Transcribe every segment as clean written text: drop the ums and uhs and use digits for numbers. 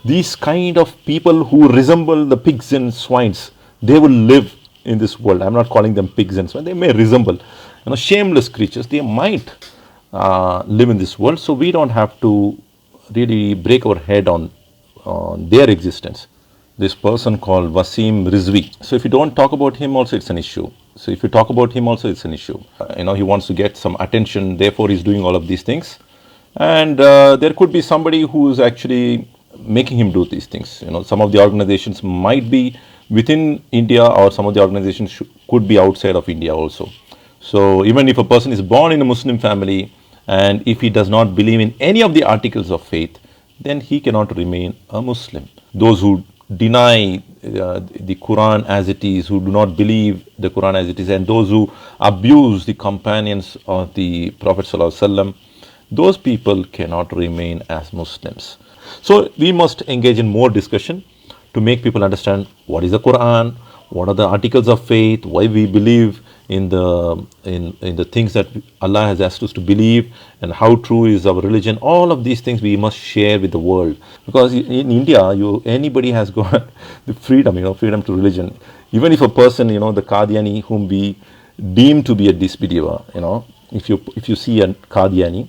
these kind of people who resemble the pigs and swines, they will live in this world. I'm not calling them pigs and swine. They may resemble, shameless creatures. They might live in this world. So we don't have to really break our head on their existence. This person called Wasim Rizvi. So if you don't talk about him also, it's an issue. So if you talk about him also, it's an issue. He wants to get some attention, therefore he's doing all of these things. And there could be somebody who is actually making him do these things. Some of the organizations might be within India, or some of the organizations could be outside of India also. So even if a person is born in a Muslim family, and if he does not believe in any of the articles of faith, then he cannot remain a Muslim. Those who deny the Quran as it is, who do not believe the Quran as it is, and those who abuse the companions of the Prophet ﷺ, those people cannot remain as Muslims. So we must engage in more discussion to make people understand what is the Quran, what are the articles of faith, why we believe in the things that Allah has asked us to believe, and how true is our religion. All of these things we must share with the world, because in India, anybody has got the freedom, freedom to religion. Even if a person, the Qadiani whom we deem to be a disbeliever, if you see a Qadiani,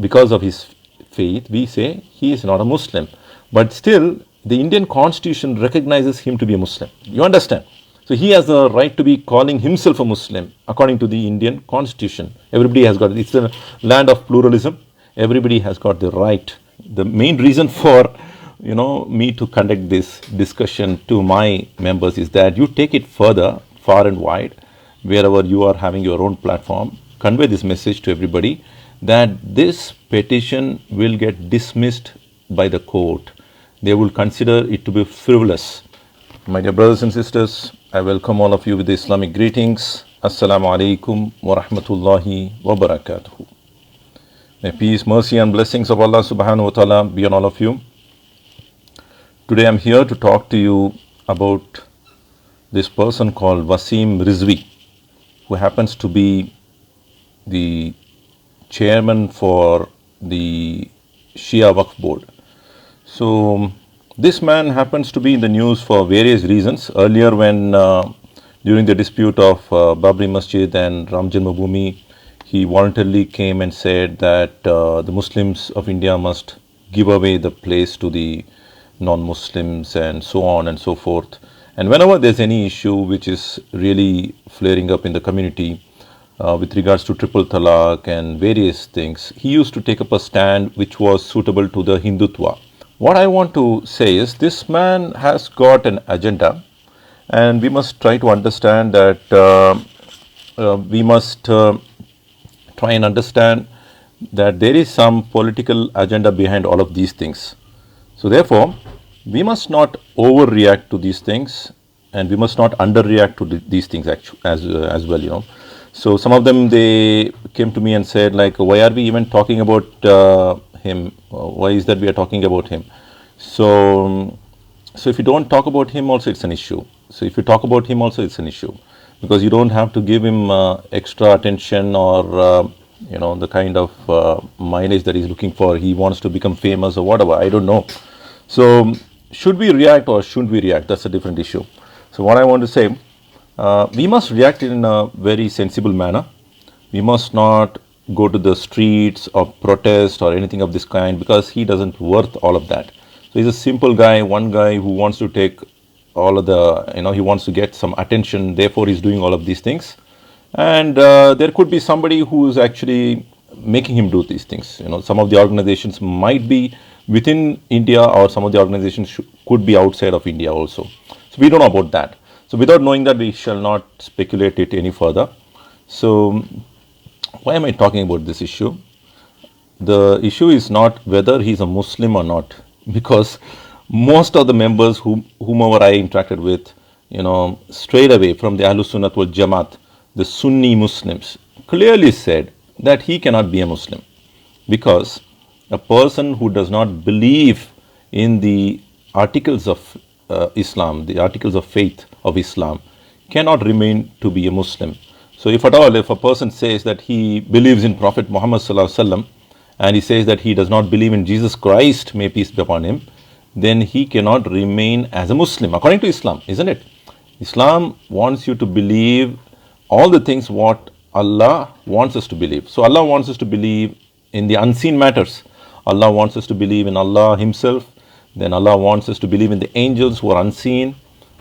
because of his faith, we say he is not a Muslim, but still the Indian constitution recognizes him to be a Muslim. You understand? So he has the right to be calling himself a Muslim according to the Indian constitution. Everybody has got it. It's a land of pluralism. Everybody has got the right. The main reason for me to conduct this discussion to my members is that you take it further, far and wide, wherever you are having your own platform. Convey this message to everybody that this petition will get dismissed by the court. They will consider it to be frivolous. My dear brothers and sisters, I welcome all of you with the Islamic greetings. Assalamu alaikum wa rahmatullahi wa barakatuhu. May peace, mercy and blessings of Allah subhanahu wa ta'ala be on all of you. Today I'm here to talk to you about this person called Wasim Rizvi, who happens to be the chairman for the Shia Waqf board. So this man happens to be in the news for various reasons. Earlier, when during the dispute of Babri Masjid and Ram Janmabhoomi, he voluntarily came and said that the Muslims of India must give away the place to the non-Muslims and so on and so forth. And whenever there's any issue which is really flaring up in the community with regards to triple talaq and various things, he used to take up a stand which was suitable to the Hindutva. What I want to say is this man has got an agenda, and we must try to understand that we must try and understand that there is some political agenda behind all of these things. So therefore, we must not overreact to these things, and we must not underreact to these things as well. So some of them, they came to me and said, like, why are we even talking about him? Why is that we are talking about him? So if you don't talk about him also, it's an issue. So if you talk about him also, it's an issue, because you don't have to give him extra attention or the kind of mileage that he's looking for. He wants to become famous or whatever, I don't know. So should we react or shouldn't we react? That's a different issue. So what I want to say, we must react in a very sensible manner. We must not go to the streets or protest or anything of this kind, because he doesn't worth all of that. So he's a simple guy, one guy who wants to take all of the, he wants to get some attention, therefore he's doing all of these things. And there could be somebody who is actually making him do these things. Some of the organizations might be within India, or some of the organizations could be outside of India also. So we don't know about that. So without knowing that, we shall not speculate it any further. So why am I talking about this issue? The issue is not whether he's a Muslim or not, because most of the members whomever I interacted with, straight away from the Ahlus Sunnat wal Jamaat, the Sunni Muslims, clearly said that he cannot be a Muslim, because a person who does not believe in the articles of Islam, the articles of faith of Islam, cannot remain to be a Muslim. So if at all, if a person says that he believes in Prophet Muhammad sallallahu alaihi wasallam, and he says that he does not believe in Jesus Christ, may peace be upon him, then he cannot remain as a Muslim, according to Islam, isn't it? Islam wants you to believe all the things what Allah wants us to believe. So Allah wants us to believe in the unseen matters. Allah wants us to believe in Allah Himself. Then Allah wants us to believe in the angels who are unseen.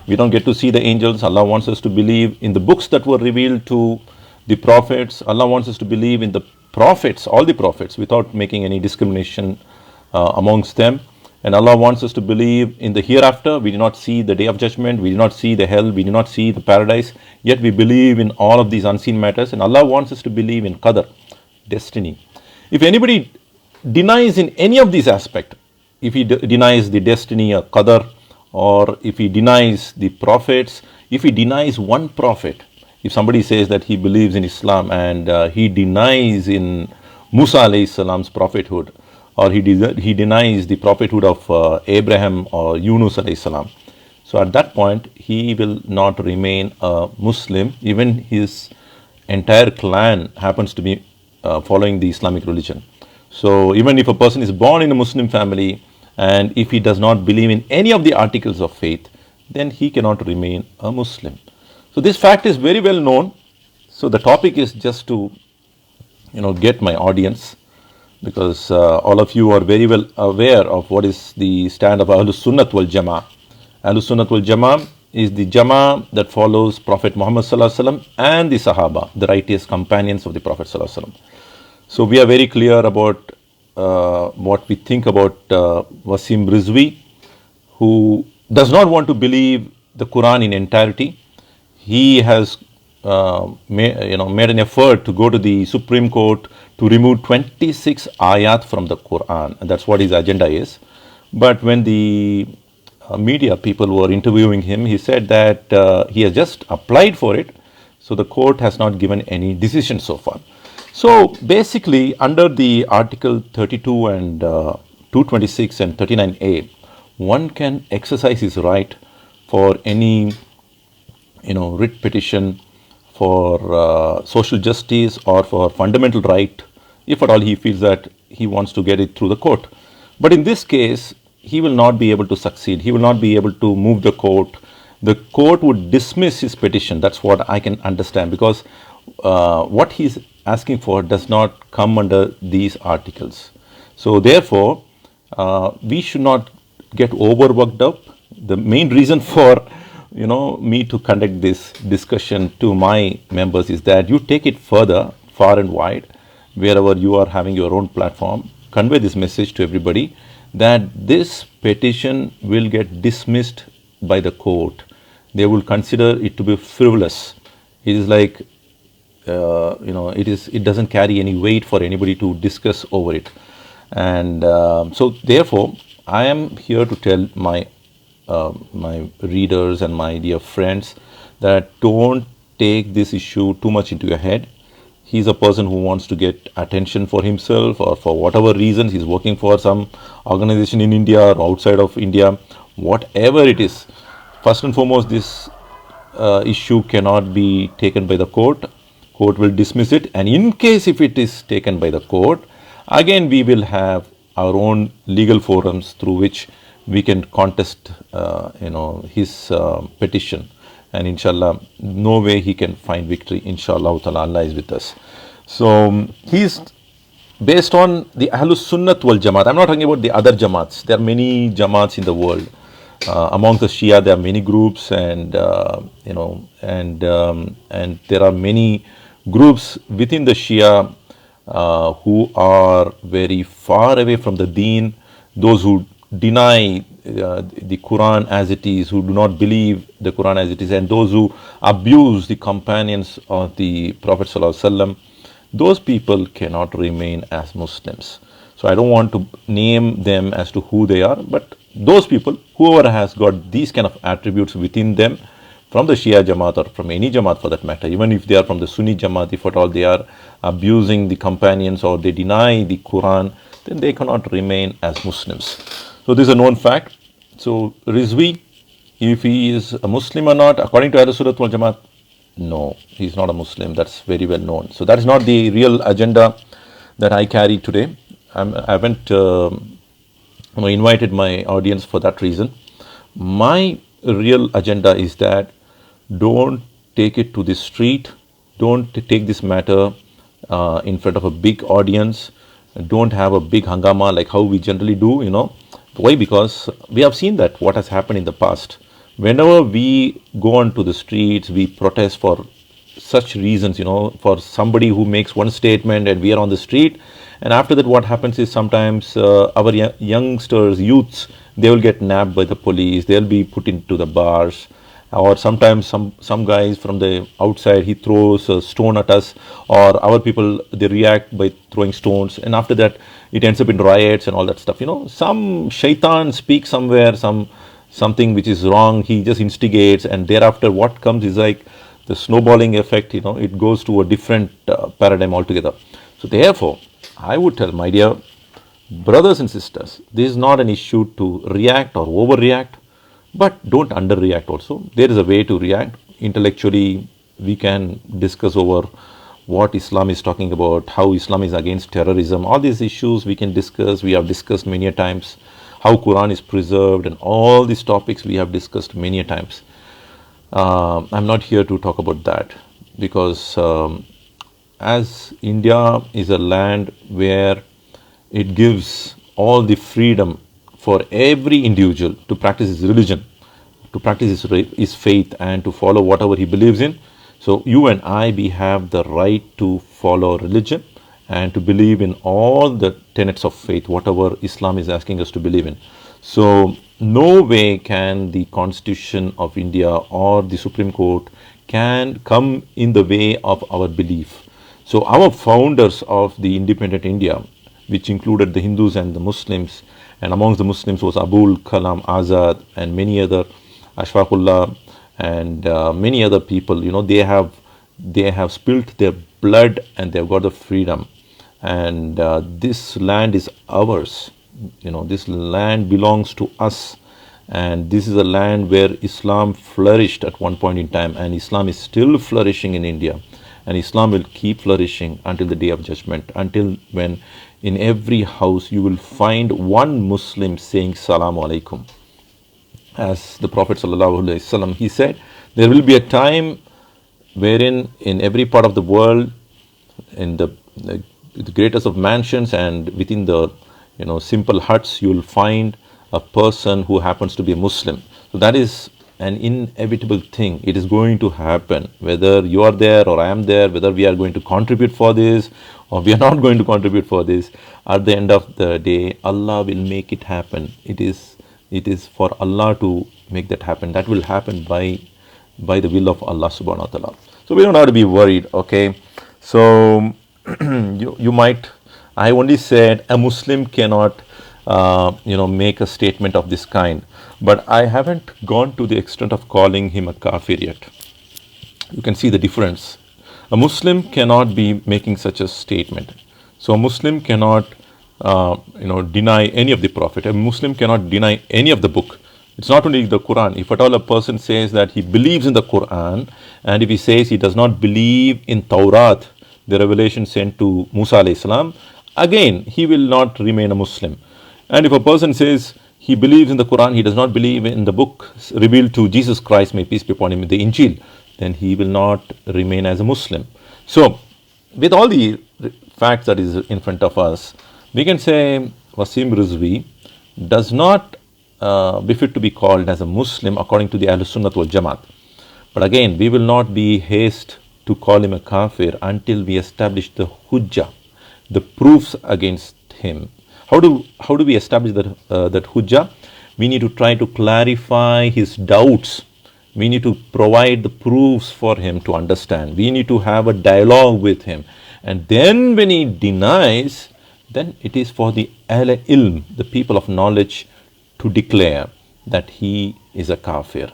We don't get to see the angels. Allah wants us to believe in the books that were revealed to the prophets. Allah wants us to believe in the prophets, all the prophets, without making any discrimination amongst them. And Allah wants us to believe in the hereafter. We do not see the day of judgment. We do not see the hell. We do not see the paradise. Yet we believe in all of these unseen matters. And Allah wants us to believe in qadr, destiny. If anybody denies in any of these aspects, if he denies the destiny or qadr, or if he denies the prophets, if he denies one prophet, if somebody says that he believes in Islam and he denies in Musa alayhi salam's prophethood, or he denies the prophethood of Abraham or Yunus alayhi salam, so at that point he will not remain a Muslim, even his entire clan happens to be following the Islamic religion. So even if a person is born in a Muslim family, and if he does not believe in any of the articles of faith, then he cannot remain a Muslim. So this fact is very well known. So the topic is just to, get my audience, because all of you are very well aware of what is the stand of Ahlus Sunnat wal Jama'ah. Ahlus Sunnat wal Jama'ah is the Jama'ah that follows Prophet Muhammad Sallallahu Alaihi Wasallam and the Sahaba, the righteous companions of the Prophet Sallallahu Alaihi Wasallam. So we are very clear about what we think about Wasim Rizvi, who does not want to believe the Quran in entirety. He has made an effort to go to the Supreme Court to remove 26 ayat from the Quran, and that's what his agenda is. But when the media people were interviewing him, he said that he has just applied for it, so the court has not given any decision so far. So basically, under the Article 32 and 226 and 39A, one can exercise his right for any, writ petition for social justice or for fundamental right, if at all he feels that he wants to get it through the court. But in this case, he will not be able to succeed. He will not be able to move the court. The court would dismiss his petition. That's what I can understand, because what he's asking for does not come under these articles. So therefore, we should not get overworked up. The main reason for me to conduct this discussion to my members is that you take it further, far and wide, wherever you are having your own platform. Convey this message to everybody that this petition will get dismissed by the court. They will consider it to be frivolous. It is like it doesn't carry any weight for anybody to discuss over it. And so therefore, I am here to tell my readers and my dear friends that don't take this issue too much into your head. He's a person who wants to get attention for himself, or for whatever reasons he's working for some organization in India or outside of India, whatever it is. First and foremost, this issue cannot be taken by the court. Court will dismiss it, and in case if it is taken by the court, again we will have our own legal forums through which we can contest his petition, and inshallah no way he can find victory. Inshallah ta'ala, Allah is with us. So he's based on the Ahlus Sunnat wal Jamaat. I'm not talking about the other Jamaats. There are many Jamaats in the world. Among the Shia there are many groups, and and there are many groups within the Shia who are very far away from the deen, those who deny the Quran as it is, who do not believe the Quran as it is, and those who abuse the companions of the Prophet Sallallahu Alaihi Wasallam. Those people cannot remain as Muslims. So I don't want to name them as to who they are, but those people, whoever has got these kind of attributes within them, from the Shia Jamaat or from any Jamaat for that matter, even if they are from the Sunni Jamaat, if at all they are abusing the companions or they deny the Quran, then they cannot remain as Muslims. So this is a known fact. So Rizvi, if he is a Muslim or not, according to Ahlus Sunnah wal Jamaat, no, he is not a Muslim. That's very well known. So that is not the real agenda that I carry today. I haven't invited my audience for that reason. My real agenda is that don't take it to the street, don't take this matter in front of a big audience, don't have a big hangama like how we generally do. Why? Because we have seen that what has happened in the past. Whenever we go onto the streets, we protest for such reasons, for somebody who makes one statement and we are on the street. And after that, what happens is sometimes our youngsters, youths, they will get nabbed by the police, they'll be put into the bars. Or sometimes some guys from the outside, he throws a stone at us, or our people, they react by throwing stones, and after that it ends up in riots and all that stuff. Some shaitan speaks somewhere, something which is wrong, he just instigates, and thereafter what comes is like the snowballing effect. It goes to a different paradigm altogether. So therefore I would tell my dear brothers and sisters, this is not an issue to react or overreact, but don't underreact also. There is a way to react. Intellectually, we can discuss over what Islam is talking about, how Islam is against terrorism. All these issues we can discuss. We have discussed many a times. How Quran is preserved, and all these topics we have discussed many a times. I'm not here to talk about that, because as India is a land where it gives all the freedom for every individual to practice his religion, to practice his faith, and to follow whatever he believes in. So you and I, we have the right to follow religion and to believe in all the tenets of faith, whatever Islam is asking us to believe in. So no way can the Constitution of India or the Supreme Court can come in the way of our belief. So our founders of the independent India, which included the Hindus and the Muslims, and amongst the Muslims was Abul Kalam Azad and many other, Ashfaqullah, and many other people. They have spilt their blood and they've got the freedom. And this land is ours. This land belongs to us. And this is a land where Islam flourished at one point in time, and Islam is still flourishing in India. And Islam will keep flourishing until the day of judgment, until when in every house you will find one Muslim saying Salamu Alaikum. As the Prophet ﷺ, he said, there will be a time wherein in every part of the world, in the greatest of mansions and within the simple huts, you will find a person who happens to be a Muslim. So that is an inevitable thing. It is going to happen, whether you are there or I am there, whether we are going to contribute for this or we are not going to contribute for this. At the end of the day, Allah will make it happen. It is for Allah to make that happen. That will happen by the will of Allah subhanahu wa ta'ala. So we don't have to be worried, okay? So you might, I only said a Muslim cannot make a statement of this kind, but I haven't gone to the extent of calling him a kafir yet. You can see the difference. A Muslim cannot be making such a statement. So a Muslim cannot deny any of the Prophet. A Muslim cannot deny any of the book. It's not only the Quran. If at all a person says that he believes in the Quran, and if he says he does not believe in Tawrat, the revelation sent to Musa alayhi salam, again he will not remain a Muslim. And if a person says he believes in the Quran, he does not believe in the book revealed to Jesus Christ, may peace be upon him, the Injil, then he will not remain as a Muslim. So, with all the facts that is in front of us, we can say Wasim Rizvi does not befit to be called as a Muslim according to the Ahlus Sunnat wal Jamaat. But again, we will not be haste to call him a kafir until we establish the hujjah, the proofs against him. How do we establish that hujjah? We need to try to clarify his doubts. We need to provide the proofs for him to understand. We need to have a dialogue with him. And then when he denies, then it is for the Ahl Ilm, the people of knowledge, to declare that he is a kafir,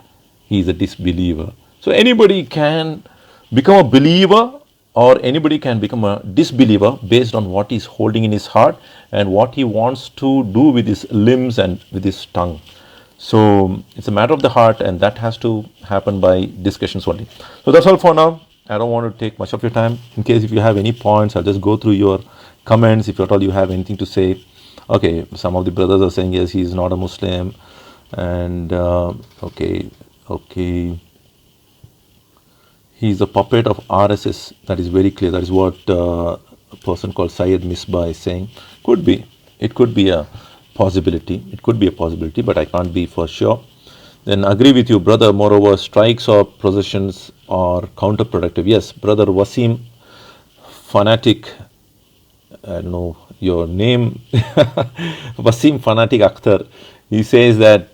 he is a disbeliever. So anybody can become a believer or anybody can become a disbeliever based on what he's holding in his heart and what he wants to do with his limbs and with his tongue. So it's a matter of the heart, and that has to happen by discussions only. So that's all for now. I don't want to take much of your time. In case if you have any points, I'll just go through your comments. If at all you have anything to say, Okay, some of the brothers are saying yes, he is not a Muslim, and okay, he is a puppet of RSS. That is very clear. That is what a person called Syed Misbah is saying. Could be. It could be a possibility. It could be a possibility, but I can't be for sure. Then agree with you, brother. Moreover, strikes or processions are counterproductive. Yes, brother Wasim, fanatic. I don't know your name, Wasim Fanatic Akhtar. He says that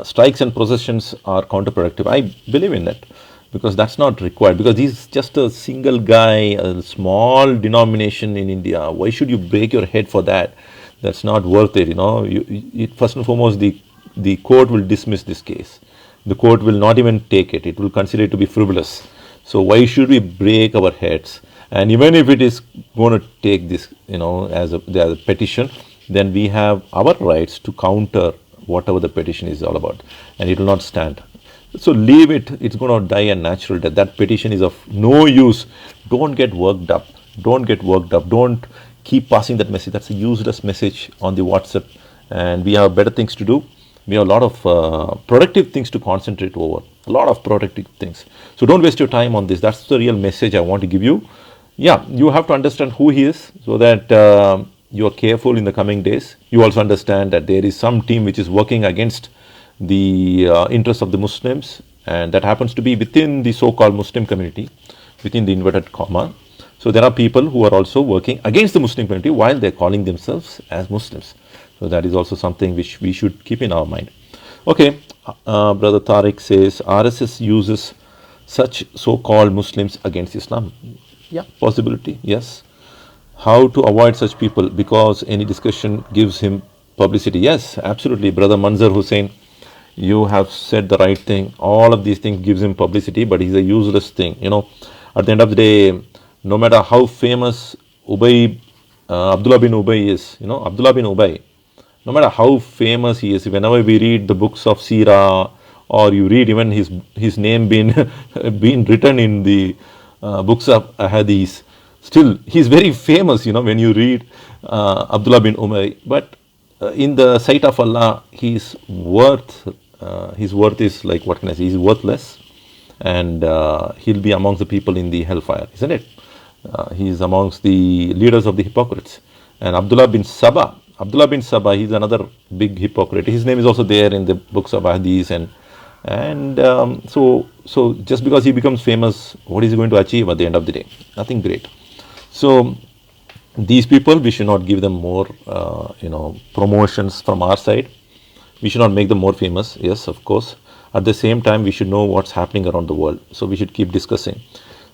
strikes and processions are counterproductive. I believe in that because that's not required. Because he's just a single guy, a small denomination in India. Why should you break your head for that? That's not worth it. First and foremost, the court will dismiss this case. The court will not even take it. It will consider it to be frivolous. So why should we break our heads? And even if it is going to take this, as a petition, then we have our rights to counter whatever the petition is all about, and it will not stand. So leave it. It's going to die a natural death. That petition is of no use. Don't get worked up. Don't get worked up. Don't keep passing that message. That's a useless message on the WhatsApp, and we have better things to do. We have a lot of productive things to concentrate over. A lot of productive things. So don't waste your time on this. That's the real message I want to give you. Yeah, you have to understand who he is so that you are careful in the coming days. You also understand that there is some team which is working against the interests of the Muslims, and that happens to be within the so-called Muslim community, within the inverted comma. So there are people who are also working against the Muslim community while they're calling themselves as Muslims. So that is also something which we should keep in our mind. Okay, Brother Tariq says RSS uses such so-called Muslims against Islam. Yeah, possibility, yes. How to avoid such people? Because any discussion gives him publicity. Yes, absolutely. Brother Manzar Hussain, you have said the right thing. All of these things gives him publicity, but he's a useless thing. At the end of the day, no matter how famous Abdullah bin Ubay is, Abdullah bin Ubay, no matter how famous he is, whenever we read the books of Sirah, or you read even his name being written in the books of Hadith, still he's very famous, when you read Abdullah bin Ubay. But in the sight of Allah, his worth is like, what can I say, he's worthless, and he'll be amongst the people in the hellfire, isn't it? He's amongst the leaders of the hypocrites. And Abdullah bin Sabah, he's another big hypocrite. His name is also there in the books of Hadith, and so just because he becomes famous, what is he going to achieve at the end of the day? Nothing great. So these people, we should not give them more promotions from our side. We should not make them more famous. Yes, of course. At the same time, we should know what's happening around the world. So we should keep discussing,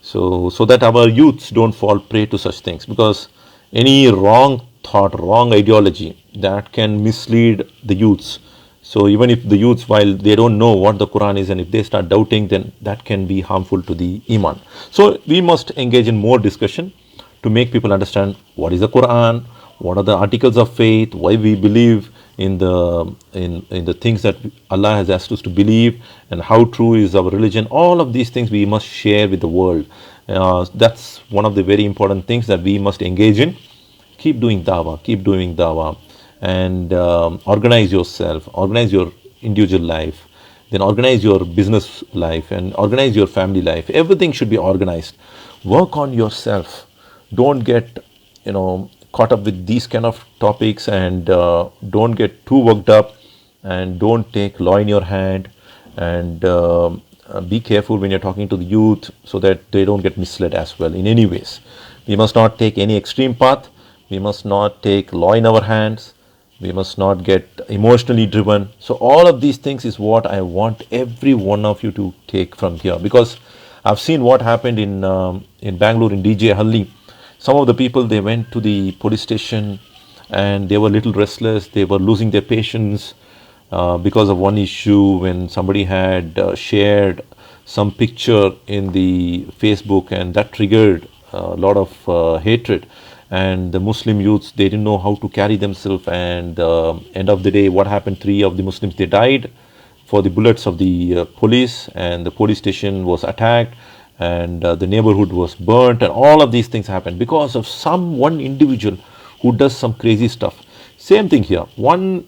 so that our youths don't fall prey to such things, because any wrong thought, wrong ideology, that can mislead the youths. So even if the youths, while they don't know what the Quran is, and if they start doubting, then that can be harmful to the Iman. So we must engage in more discussion to make people understand what is the Quran, what are the articles of faith, why we believe in the things that Allah has asked us to believe, and how true is our religion. All of these things we must share with the world. That's one of the very important things that we must engage in. Keep doing dawah, and organize yourself, organize your individual life, then organize your business life, and organize your family life. Everything should be organized. Work on yourself. Don't get caught up with these kind of topics, and don't get too worked up, and don't take law in your hand, and be careful when you're talking to the youth, so that they don't get misled as well in any ways. We must not take any extreme path. We must not take law in our hands. We must not get emotionally driven. So all of these things is what I want every one of you to take from here, because I've seen what happened in Bangalore, in DJ Halli. Some of the people, they went to the police station, and they were a little restless. They were losing their patience because of one issue, when somebody had shared some picture in the Facebook, and that triggered a lot of hatred. And the Muslim youths, they didn't know how to carry themselves, and end of the day, what happened? 3 of the Muslims, they died for the bullets of the police, and the police station was attacked, and the neighborhood was burnt, and all of these things happened because of one individual who does some crazy stuff. Same thing here. One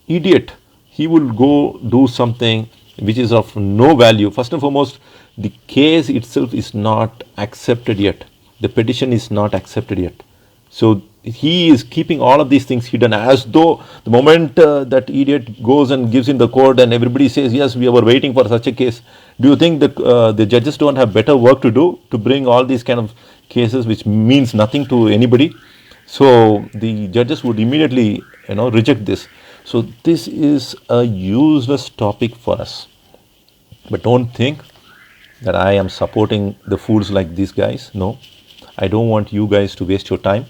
idiot, he will go do something which is of no value. First and foremost, the case itself is not accepted yet. The petition is not accepted yet. So he is keeping all of these things hidden, as though the moment that idiot goes and gives in the court and everybody says, yes, we were waiting for such a case. Do you think the judges don't have better work to do to bring all these kind of cases which means nothing to anybody? So the judges would immediately, reject this. So this is a useless topic for us. But don't think that I am supporting the fools like these guys. No, I don't want you guys to waste your time.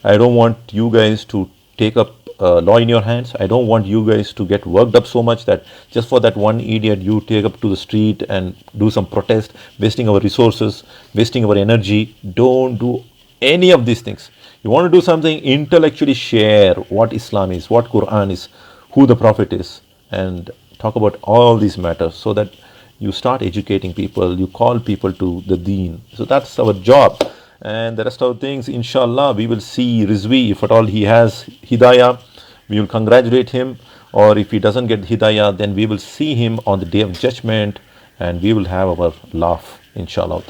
I don't want you guys to take up law in your hands. I don't want you guys to get worked up so much that just for that one idiot you take up to the street and do some protest, wasting our resources, wasting our energy. Don't do any of these things. You want to do something, intellectually share what Islam is, what Quran is, who the Prophet is, and talk about all these matters so that you start educating people, you call people to the deen. So that's our job. And the rest of the things, inshallah, we will see Rizvi, if at all he has hidayah, we will congratulate him. Or if he doesn't get hidayah, then we will see him on the day of judgment and we will have our laugh, inshallah.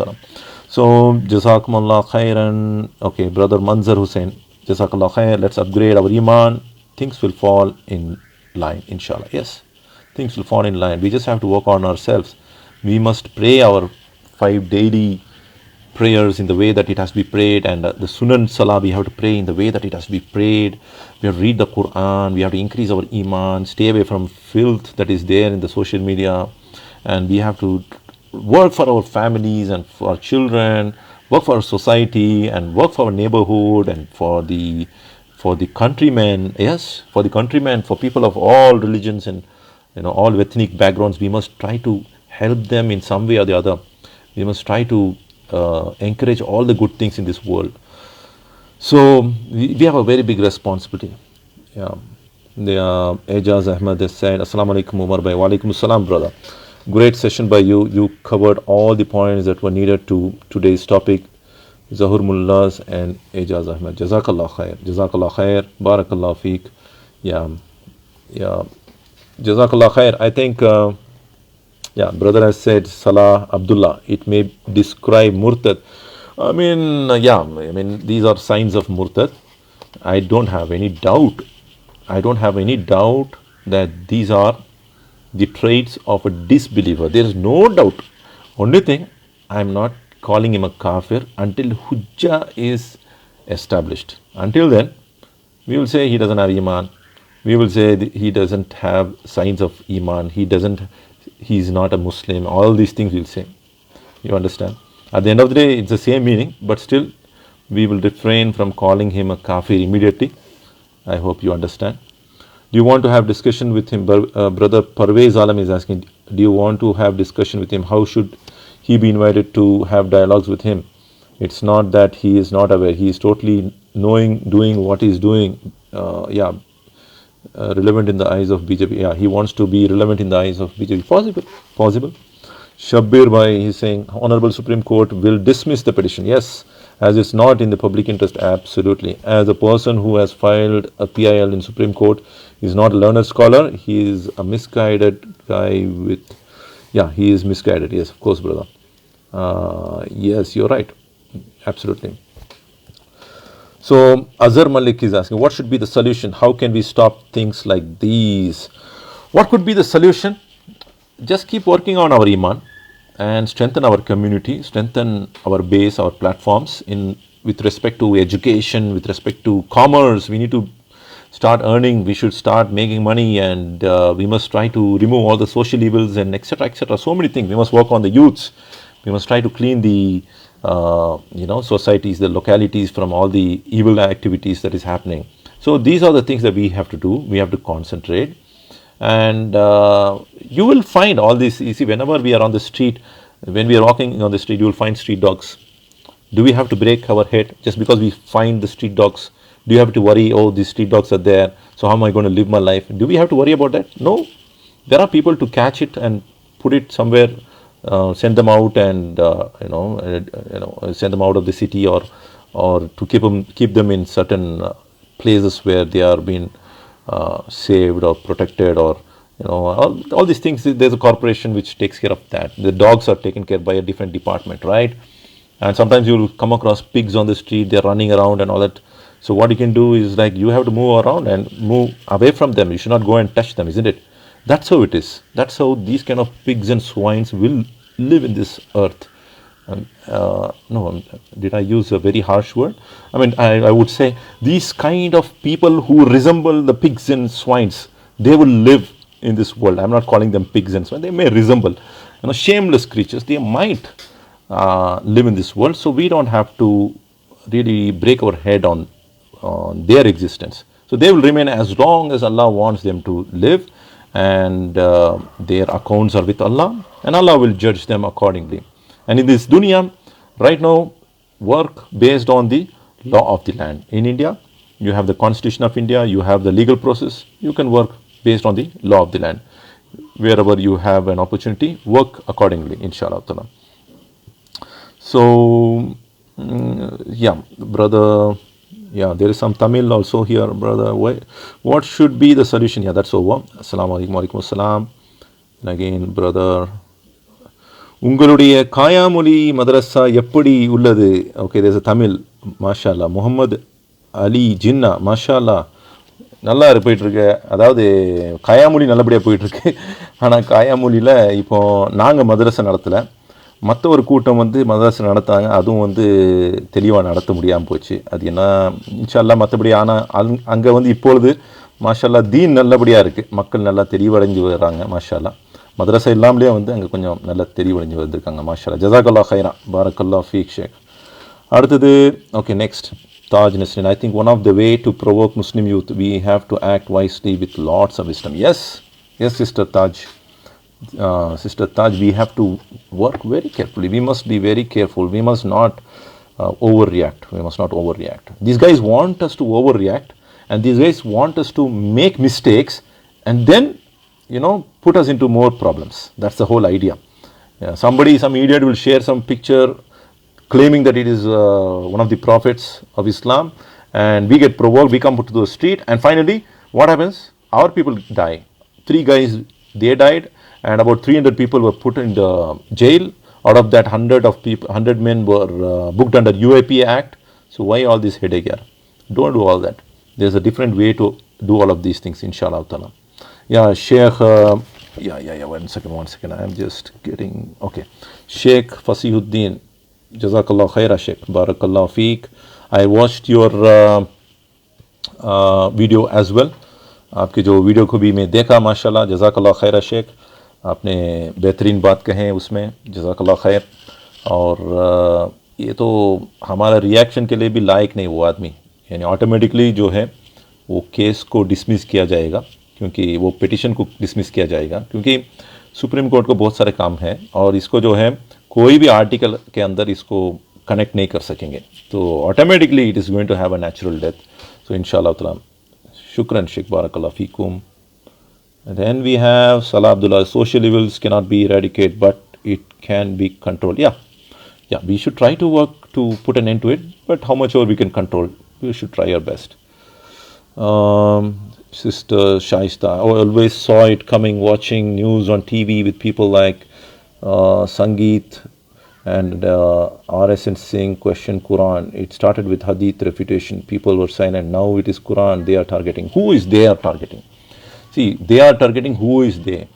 So, Jazakumullah khairan. Okay, brother Manzar Hussain, Jazakallah khair. Let's upgrade our iman. Things will fall in line, inshallah. Yes, things will fall in line. We just have to work on ourselves. We must pray our 5 daily prayers in the way that it has to be prayed, and the Sunan Salah we have to pray in the way that it has to be prayed. We have to read the Quran, we have to increase our iman, stay away from filth that is there in the social media, and we have to work for our families and for our children, work for our society and work for our neighborhood and for the countrymen. Yes, for the countrymen, for people of all religions and all ethnic backgrounds. We must try to help them in some way or the other. We must try to encourage all the good things in this world. So we have a very big responsibility. Yeah. Ejaz Ahmed has said, Assalamu alaikum Umar bhai. Wa alaikum assalam, brother. Great session by you. You covered all the points that were needed to today's topic. Zahur Mullahs and Ejaz Ahmed. Jazakallah khair. Jazakallah khair. Barakallah feek. Yeah. Jazakallah khair. I think brother has said Salah Abdullah. It may describe Murtad. These are signs of Murtad. I don't have any doubt. That these are the traits of a disbeliever. There is no doubt. Only thing, I am not calling him a kafir until Hujjah is established. Until then, we will say he doesn't have Iman. We will say he doesn't have signs of Iman. He is not a Muslim. All these things we'll say. You understand? At the end of the day, it's the same meaning, but still, we will refrain from calling him a kafir immediately. I hope you understand. Do you want to have discussion with him? Brother Parvez Alam is asking, do you want to have discussion with him? How should he be invited to have dialogues with him? It's not that he is not aware. He is totally doing what he is doing. Relevant in the eyes of BJP. Yeah, he wants to be relevant in the eyes of BJP. Possible. Shabbir Bhai is saying, Honorable Supreme Court will dismiss the petition. Yes, as it's not in the public interest. Absolutely. As a person who has filed a PIL in Supreme Court is not a learned scholar, he is a misguided guy he is misguided. Yes, of course, brother. Yes, you're right. Absolutely. So Azhar Malik is asking, what should be the solution? How can we stop things like these? What could be the solution? Just keep working on our Iman and strengthen our community, strengthen our base, our platforms with respect to education, with respect to commerce. We need to start earning, we should start making money, and we must try to remove all the social evils and etc. etc. So many things. We must work on the youths. We must try to clean the societies, the localities from all the evil activities that is happening. So these are the things that we have to do. We have to concentrate, and you will find all this. You see, whenever we are on the street, when we are walking on the street, you will find street dogs. Do we have to break our head just because we find the street dogs? Do you have to worry, oh, these street dogs are there, so how am I going to live my life? Do we have to worry about that? No. There are people to catch it and put it somewhere, send them out and send them out of the city, or to keep them in certain places where they are being saved or protected, or all these things. There's a corporation which takes care of that. The dogs are taken care by a different department, right? And sometimes you'll come across pigs on the street, they're running around and all that. So what you can do is, like, you have to move around and move away from them. You should not go and touch them, isn't it? That's how it is. That's how these kind of pigs and swines will live in this earth. No, did I use a very harsh word? I mean, I would say these kind of people who resemble the pigs and swines, they will live in this world. I'm not calling them pigs and swine. They may resemble, shameless creatures. They might live in this world. So we don't have to really break our head on their existence. So they will remain as long as Allah wants them to live, and their accounts are with Allah, and Allah will judge them accordingly. And in this dunya, right now, work based on the law of the land. In India, you have the Constitution of India, you have the legal process. You can work based on the law of the land. Wherever you have an opportunity, work accordingly, inshallah ta'ala. So, yeah, brother, yeah, there is some Tamil also here, brother. What should be the solution? Yeah, that's over. Assalamu alaikum wa alaikum assalam. And again, brother, உங்களுடைய காயாமொழி மதரசா எப்படி உள்ளது? Okay, there's a Tamil. மாஷா அல்லா. முகமது அலி ஜின்னா, மாஷா அல்லா, நல்லா போயிட்டுருக்கு. அதாவது காயாமொழி நல்லபடியாக போயிட்டுருக்கு. ஆனால் காயாமொழியில் இப்போது நாங்கள் மதரசை நடத்தலை, மற்ற ஒரு கூட்டம் வந்து மதரசை நடத்தாங்க. அதுவும் வந்து தெளிவாக நடத்த முடியாமல் போச்சு. அது என்ன, இன்ஷா அல்லா மற்றபடி. ஆனால் அங்கே வந்து இப்பொழுது மாஷா அல்லா தீன் நல்லபடியாக இருக்குது. மக்கள் நல்லா தெளிவடைஞ்சு வர்றாங்க. மாஷா அல்லா மதரசா இல்லாமலே வந்து அங்கே கொஞ்சம் நல்லா தெளிவடைஞ்சு வந்திருக்காங்க. மாஷா அல்லா. ஜஸாக்கல்லா ஹைரா, பாரக்கல்லா ஃபீக் ஷேக். அடுத்தது, okay, next Taj Nasrin. I think one of the way to provoke Muslim youth, we have to act wisely with lots of wisdom. Yes, Sister Taj. Sister Taj, we have to work very carefully. We must be very careful. We must not overreact. We must not overreact. These guys want us to overreact, and these guys want us to make mistakes and then, put us into more problems. That's the whole idea. Yeah, some idiot will share some picture claiming that it is one of the prophets of Islam, and we get provoked, we come to the street, and finally, what happens? Our people die. 3 guys, they died, and about 300 people were put in the jail. Out of that, 100 men were booked under UAP Act. So why all this headache here? Don't do all that. There's a different way to do all of these things, inshallah ta'ala. Yeah, Sheikh, one second, I'm just getting, okay. Sheikh Fasihuddin, Jazakallah khaira Sheikh, Barakallah feek. I watched your video as well. आपके जो video को भी मैं देखा, माशाल्लाह, जज़ाकल्लाह खैर शेख. आपने बेहतरीन बात कहे उसमें, जज़ाकल्लाह खैर. और ये तो हमारा रिएक्शन के लिए भी लायक नहीं वो आदमी. यानी ऑटोमेटिकली जो है वो केस को डिसमिस किया जाएगा, क्योंकि वो पिटिशन को डिसमिस किया जाएगा, क्योंकि सुप्रीम कोर्ट को बहुत सारे काम है और इसको जो है कोई भी आर्टिकल के अंदर इसको कनेक्ट नहीं कर सकेंगे. तो automatically it is going to have a natural death. So इंशाल्लाह ताला. Shukran Sheikh, Barakallah Feekum. And then we have Salah Abdullah. Social evils cannot be eradicated, but it can be controlled. Yeah, we should try to work to put an end to it, but how much more we can control, we should try our best. Sister Shaista, I always saw it coming, watching news on TV with people like Sangeet and RSN Singh question Quran. It started with Hadith refutation. People were silent. Now it is Quran they are targeting. Who is they are targeting? See, they are targeting who is they.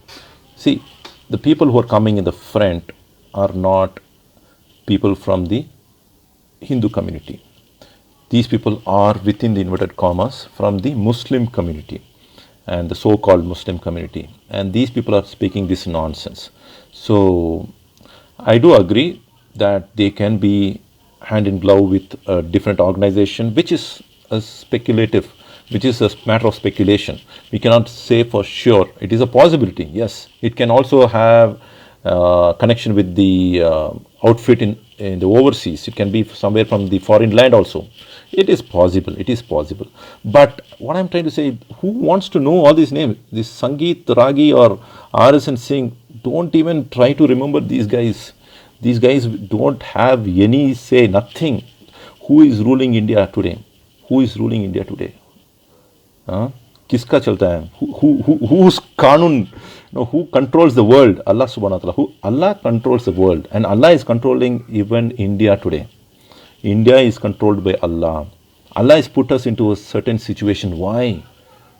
See, the people who are coming in the front are not people from the Hindu community. These people are, within the inverted commas, from the Muslim community and the so-called Muslim community. And these people are speaking this nonsense. So I do agree that they can be hand in glove with a different organization, which is a speculative, which is a matter of speculation. We cannot say for sure. It is a possibility, yes. It can also have connection with the outfit in the overseas. It can be somewhere from the foreign land also. It is possible. But what I'm trying to say, who wants to know all these names? This Sangeet Ragi or RSN Singh, don't even try to remember these guys. These guys don't have any say, nothing. Who is ruling India today? Huh? किसका चलता है? Whose कानून, who controls the world? Allah subhanahu wa ta'ala. Allah controls the world, and Allah is controlling even India today. India is controlled by Allah. Allah has put us into a certain situation. Why?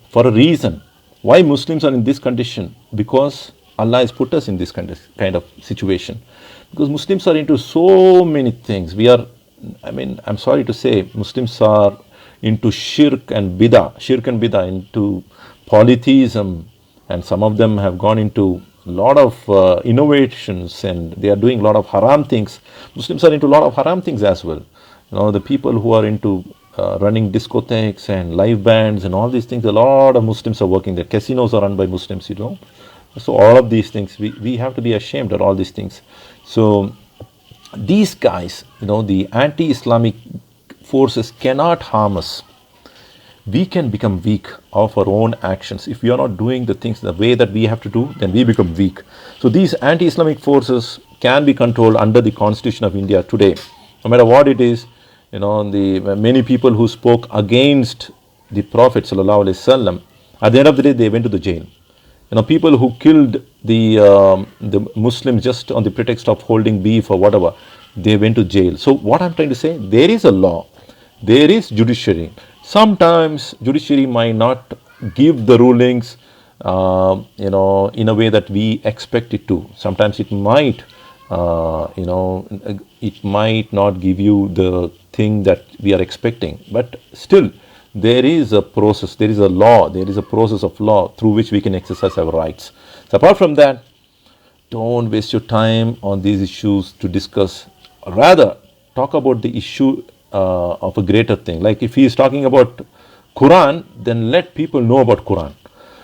For a reason. Why Muslims are in this condition? Because Allah has put us in this kind of situation. Because Muslims are into so many things. I'm sorry to say, Muslims are into shirk and bid'ah, into polytheism, and some of them have gone into a lot of innovations, and they are doing a lot of haram things. Muslims are into a lot of haram things as well. The people who are into running discotheques and live bands and all these things, a lot of Muslims are working there. Casinos are run by Muslims, So all of these things, we have to be ashamed of all these things. So these guys, the anti-Islamic forces cannot harm us. We can become weak of our own actions. If we are not doing the things the way that we have to do, then we become weak. So these anti-Islamic forces can be controlled under the Constitution of India today. No matter what it is, the many people who spoke against the Prophet sallallahu alaihi wasallam, at the end of the day, they went to the jail. People who killed the Muslims just on the pretext of holding beef or whatever, they went to jail. So what I'm trying to say, there is a law, there is judiciary. Sometimes judiciary might not give the rulings, in a way that we expect it to. Sometimes it might, it might not give you the thing that we are expecting. But still, there is a process, there is a law, there is a process of law through which we can exercise our rights. So apart from that, don't waste your time on these issues to discuss. Rather, talk about the issue of a greater thing. Like if he is talking about Quran, then let people know about Quran.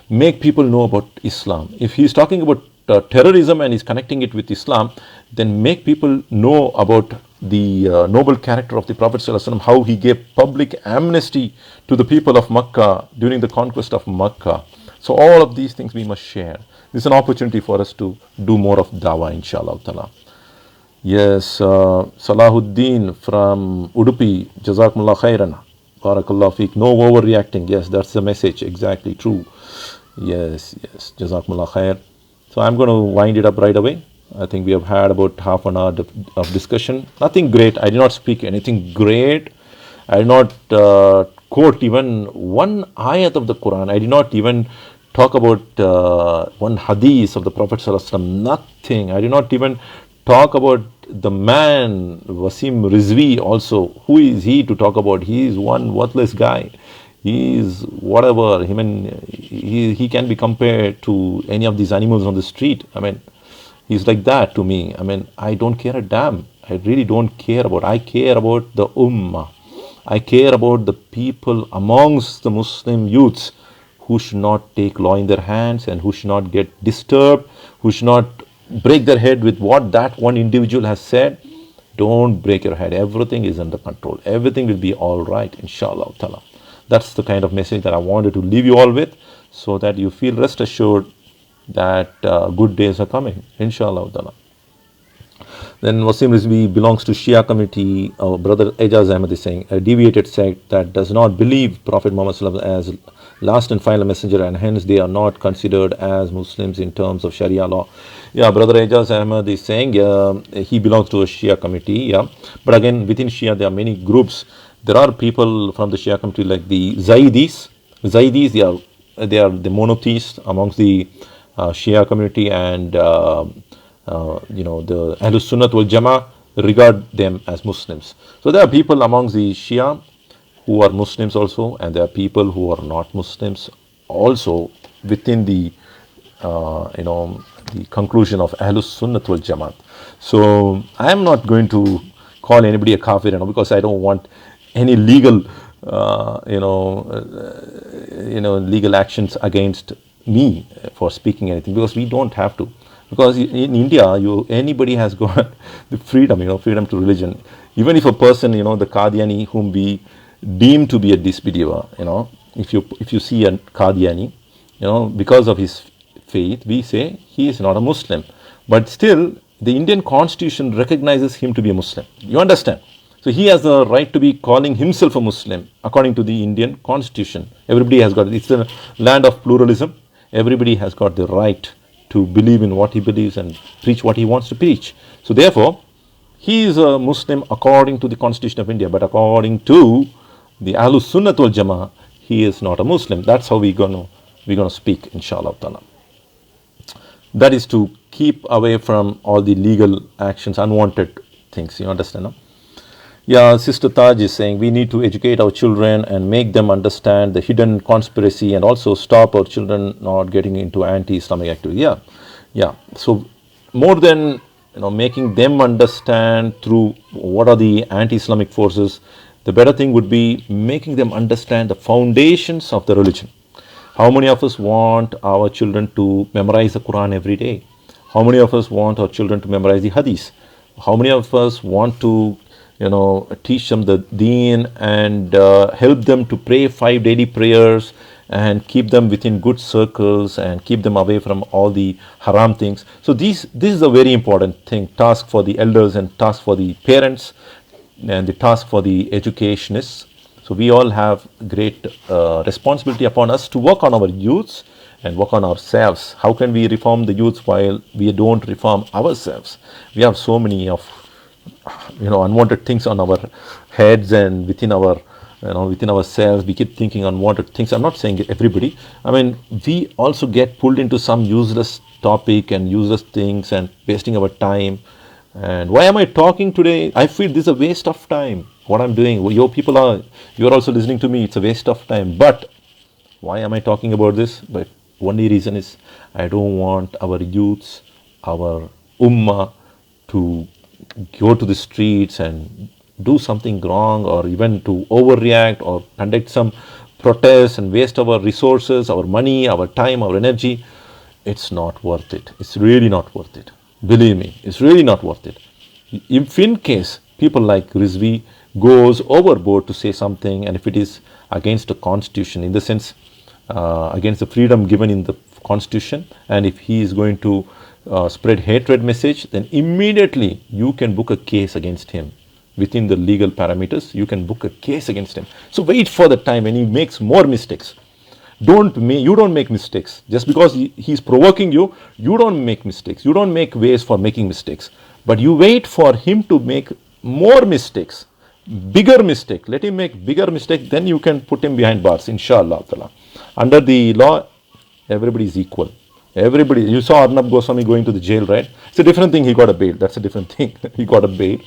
Make people know about Islam. If he is talking about terrorism and is connecting it with Islam, then make people know about the noble character of the Prophet ﷺ, how he gave public amnesty to the people of Makkah during the conquest of Makkah. So all of these things we must share. This is an opportunity for us to do more of dawah, inshallah ta'ala. Yes, Salahuddin from Udupi, Jazakumullah khairan. Barakallah feek. No overreacting. Yes, that's the message. Exactly true. Yes, Jazakumullah khair. So I'm going to wind it up right away. I think we have had about half an hour of discussion. Nothing great. I did not speak anything great. I did not quote even one ayat of the Quran. I did not even talk about one hadith of the Prophet ﷺ. Nothing. I did not even talk about the man, Wasim Rizvi also. Who is he to talk about? He is one worthless guy. He is whatever. He can be compared to any of these animals on the street. He's like that to me. I don't care a damn. I really don't care about. I care about the ummah. I care about the people amongst the Muslim youths who should not take law in their hands and who should not get disturbed, who should not break their head with what that one individual has said. Don't break your head. Everything is under control. Everything will be all right, inshallah ta'ala. That's the kind of message that I wanted to leave you all with, so that you feel rest assured that good days are coming, inshallah ta'ala. Then Wasim Rizvi belongs to Shia community. Our brother Ejaz Ahmed is saying, a deviated sect that does not believe Prophet Muhammad ﷺ as last and final messenger, and hence they are not considered as Muslims in terms of Sharia law. Yeah, brother Ejaz Ahmed is saying he belongs to a Shia community. Yeah, but again, within Shia there are many groups. There are people from the Shia community like the Zaidis. Zaidis, they are the monotheists amongst the Shia community, and the Ahlus Sunnat wal Jama'ah regard them as Muslims. So there are people amongst the Shia who are Muslims also, and there are people who are not Muslims also within the the conclusion of Ahlus Sunnat wal Jama'at. So I am not going to call anybody a kafir, because I don't want any legal legal actions against me for speaking anything, because we don't have to. Because in India, anybody has got the freedom, freedom to religion. Even if a person, the Qadiani whom we deem to be a disbeliever, if you see a Qadiani, because of his faith, we say he is not a Muslim. But still, the Indian Constitution recognizes him to be a Muslim. You understand? So he has the right to be calling himself a Muslim according to the Indian constitution. Everybody has got it. It's a land of pluralism. Everybody has got the right to believe in what he believes and preach what he wants to preach. So therefore, he is a Muslim according to the constitution of India, but according to the Ahlus Sunnat wal Jama'ah, he is not a Muslim. That's how we're gonna speak, inshallah ta'ala. That is to keep away from all the legal actions, unwanted things. You understand? No? Yeah, Sister Taj is saying we need to educate our children and make them understand the hidden conspiracy and also stop our children not getting into anti-Islamic activity. Yeah. So more than making them understand through what are the anti-Islamic forces, the better thing would be making them understand the foundations of the religion. How many of us want our children to memorize the Quran every day? How many of us want our children to memorize the Hadith? How many of us want to teach them the deen and help them to pray 5 daily prayers and keep them within good circles and keep them away from all the haram things? So this is a very important thing, task for the elders and task for the parents and the task for the educationists. So we all have great responsibility upon us to work on our youths and work on ourselves. How can we reform the youths while we don't reform ourselves? We have so many of unwanted things on our heads and within ourselves. We keep thinking unwanted things. I'm not saying everybody. I mean, we also get pulled into some useless topic and useless things and wasting our time. And why am I talking today? I feel this is a waste of time. What I'm doing, you're also listening to me. It's a waste of time. But why am I talking about this? But only reason is I don't want our youths, our ummah to go to the streets and do something wrong or even to overreact or conduct some protests and waste our resources, our money, our time, our energy. It's not worth it. It's really not worth it. Believe me, it's really not worth it. If in case people like Rizvi goes overboard to say something, and if it is against the constitution, in the sense against the freedom given in the constitution, and if he is going to spread hatred message, then immediately you can book a case against him. Within the legal parameters, you can book a case against him. So wait for the time when he makes more mistakes. You don't make mistakes. Just because he's provoking you, you don't make mistakes. You don't make ways for making mistakes. But you wait for him to make more mistakes, bigger mistake. Let him make bigger mistake, then you can put him behind bars, inshallah. Under the law, everybody is equal. Everybody. You saw Arnab Goswami going to the jail, right? It's a different thing. He got a bail. That's a different thing. He got a bail.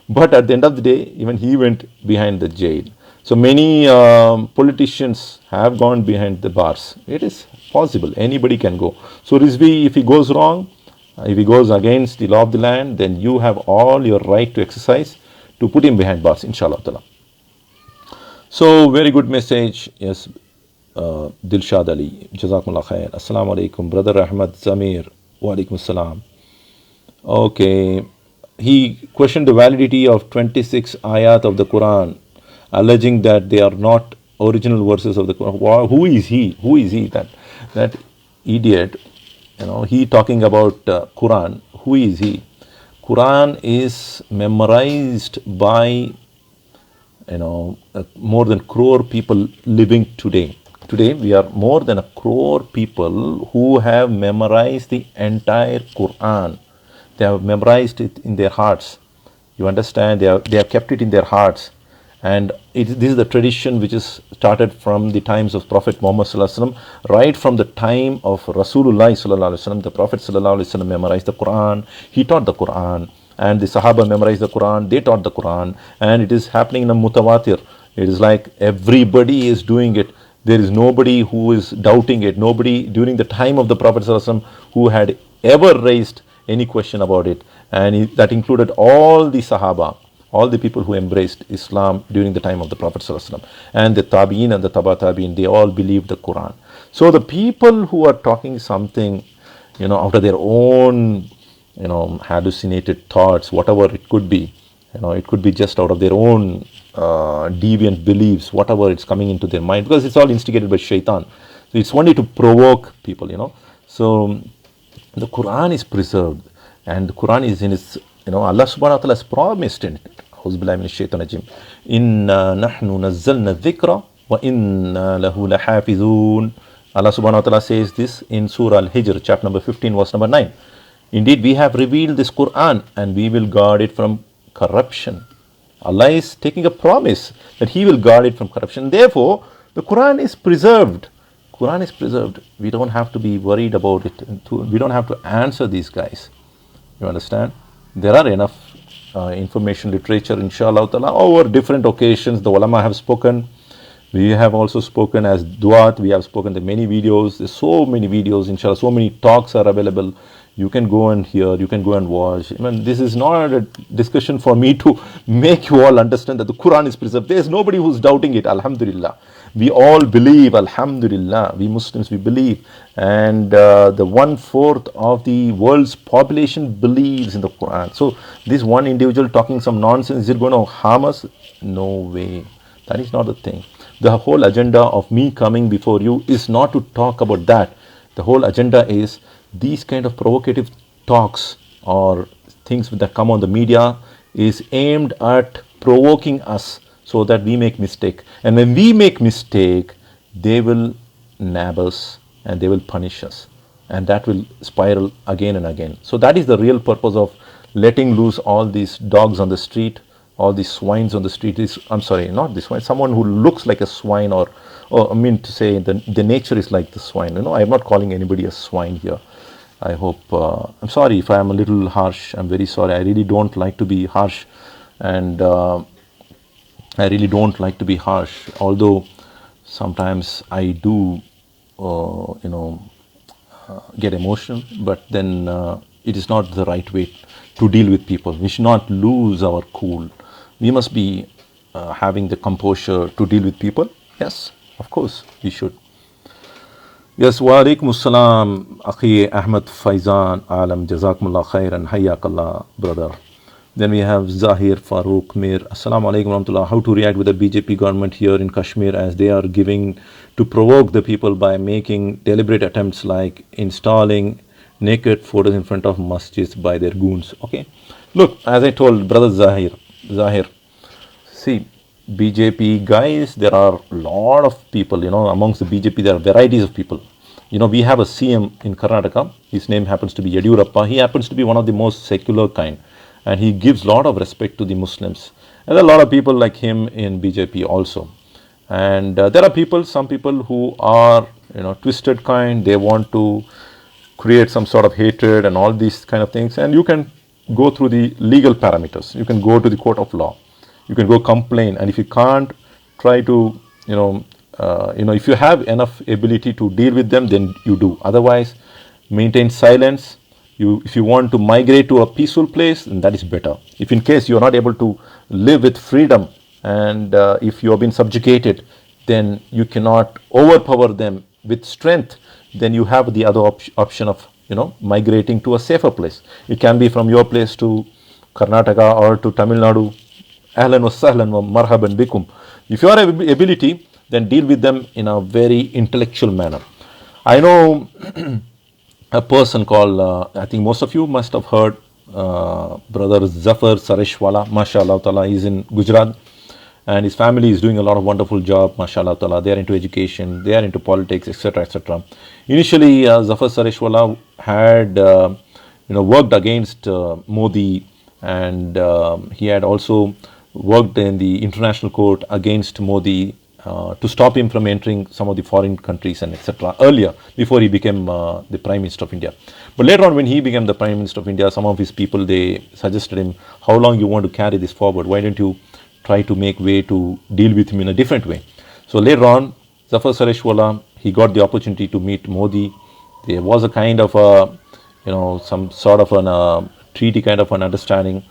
But at the end of the day, even he went behind the jail. So many politicians have gone behind the bars. It is possible. Anybody can go. So Rizvi, if he goes wrong, if he goes against the law of the land, then you have all your right to exercise to put him behind bars, inshallah ta'ala. So very good message. Yes, Dilshad Ali. Jazakumullah khair. Assalamu alaikum. Brother Ahmad Zamir. Wa alaikum assalam. Okay. He questioned the validity of 26 ayat of the Quran, alleging that they are not original verses of the Quran. Who is he? Who is he? That idiot. He talking about Quran. Who is he? Quran is memorized by more than crore people living today. Today we are more than a crore people who have memorized the entire Quran. They have memorized it in their hearts. You understand? They have kept it in their hearts. And this is the tradition which is started from the times of Prophet Muhammad Sallallahu Alaihi Wasallam. Right from the time of Rasulullah Sallallahu Alaihi Wasallam, the Prophet Sallallahu Alaihi Wasallam memorized the Quran. He taught the Quran. And the Sahaba memorized the Quran. They taught the Quran. And it is happening in a mutawatir. It is like everybody is doing it. There is nobody who is doubting it. Nobody during the time of the Prophet Sallallahu Alaihi Wasallam who had ever raised any question about it. And that included all the Sahaba, all the people who embraced Islam during the time of the Prophet ﷺ. And the Tabi'in and the Taba Tabi'in, they all believed the Quran. So the people who are talking something, out of their own, hallucinated thoughts, whatever it could be, it could be just out of their own deviant beliefs, whatever it's coming into their mind, because it's all instigated by shaitan. So it's only to provoke people, So the Quran is preserved, and the Quran is in its, Allah subhanahu wa ta'ala has promised in it. Auzubillahi minash shaitanir rajim. Inna nahnu nazzalna dhikra wa inna lahu lahafizun. Allah subhanahu wa ta'ala says this in Surah Al-Hijr, chapter number 15, verse number 9. Indeed, we have revealed this Quran and we will guard it from corruption. Allah is taking a promise that He will guard it from corruption. Therefore, the Quran is preserved. Quran is preserved. We don't have to be worried about it. We don't have to answer these guys. You understand? There are enough information literature, inshallah ta'ala, over different occasions. The ulama have spoken. We have also spoken as duat. We have spoken the many videos. There's so many videos, inshallah. So many talks are available. You can go and hear, you can go and watch. I mean, this is not a discussion for me to make you all understand that the Quran is preserved. There's nobody who's doubting it, alhamdulillah. We all believe, alhamdulillah. We Muslims, we believe. And the 1/4 of the world's population believes in the Quran. So this one individual talking some nonsense, is it going to harm us? No way. That is not the thing. The whole agenda of me coming before you is not to talk about that. The whole agenda is these kind of provocative talks or things that come on the media is aimed at provoking us so that we make mistake. And when we make mistake, they will nab us and they will punish us. And that will spiral again and again. So that is the real purpose of letting loose all these dogs on the street, all these swines on the street. I'm sorry, not this swine, someone who looks like a swine, or I mean to say the nature is like the swine. You know, I'm not calling anybody a swine here. I hope, I'm sorry if I'm a little harsh. I'm very sorry. I really don't like to be harsh. And I really don't like to be harsh. Although sometimes I do, get emotional. But then it is not the right way to deal with people. We should not lose our cool. We must be having the composure to deal with people. Yes, of course, we should. Yes, wa alaikum assalam, Akhi Ahmed Faizan Alam, Jazakumullah khairan, Hayyakallah, brother. Then we have Zahir Farooq Mir. Assalamu alaikum warahmatullah. How to react with the BJP government here in Kashmir as they are giving to provoke the people by making deliberate attempts like installing naked photos in front of masjids by their goons. Okay. Look, as I told brother Zahir, see, BJP guys, there are a lot of people, amongst the BJP, there are varieties of people. We have a CM in Karnataka. His name happens to be Yadurappa. He happens to be one of the most secular kind. And he gives a lot of respect to the Muslims. And there are a lot of people like him in BJP also. And there are some people who are, twisted kind. They want to create some sort of hatred and all these kind of things. And you can go through the legal parameters. You can go to the court of law. You can go complain. And if you can't, try to, if you have enough ability to deal with them, then you do. Otherwise, maintain silence. If you want to migrate to a peaceful place, then that is better. If in case you are not able to live with freedom, and if you have been subjugated, then you cannot overpower them with strength, then you have the other option of migrating to a safer place. It can be from your place to Karnataka or to Tamil Nadu. Ahlan wa sahlan wa marhaban bikum. If you have ability, then deal with them in a very intellectual manner. I know a person called, I think most of you must have heard, brother Zafar Sareshwala, mashallah ta'ala. He's in Gujarat and his family is doing a lot of wonderful job, mashallah ta'ala. They are into education, they are into politics, etc., etc. Initially, Zafar Sareshwala had, worked against Modi, and he had also worked in the international court against Modi to stop him from entering some of the foreign countries and etc. earlier, before he became the Prime Minister of India. But later on, when he became the Prime Minister of India, some of his people, they suggested him, how long you want to carry this forward? Why don't you try to make way to deal with him in a different way? So later on, Zafar Sareshwala, he got the opportunity to meet Modi. There was a kind of a, some sort of a treaty kind of an understanding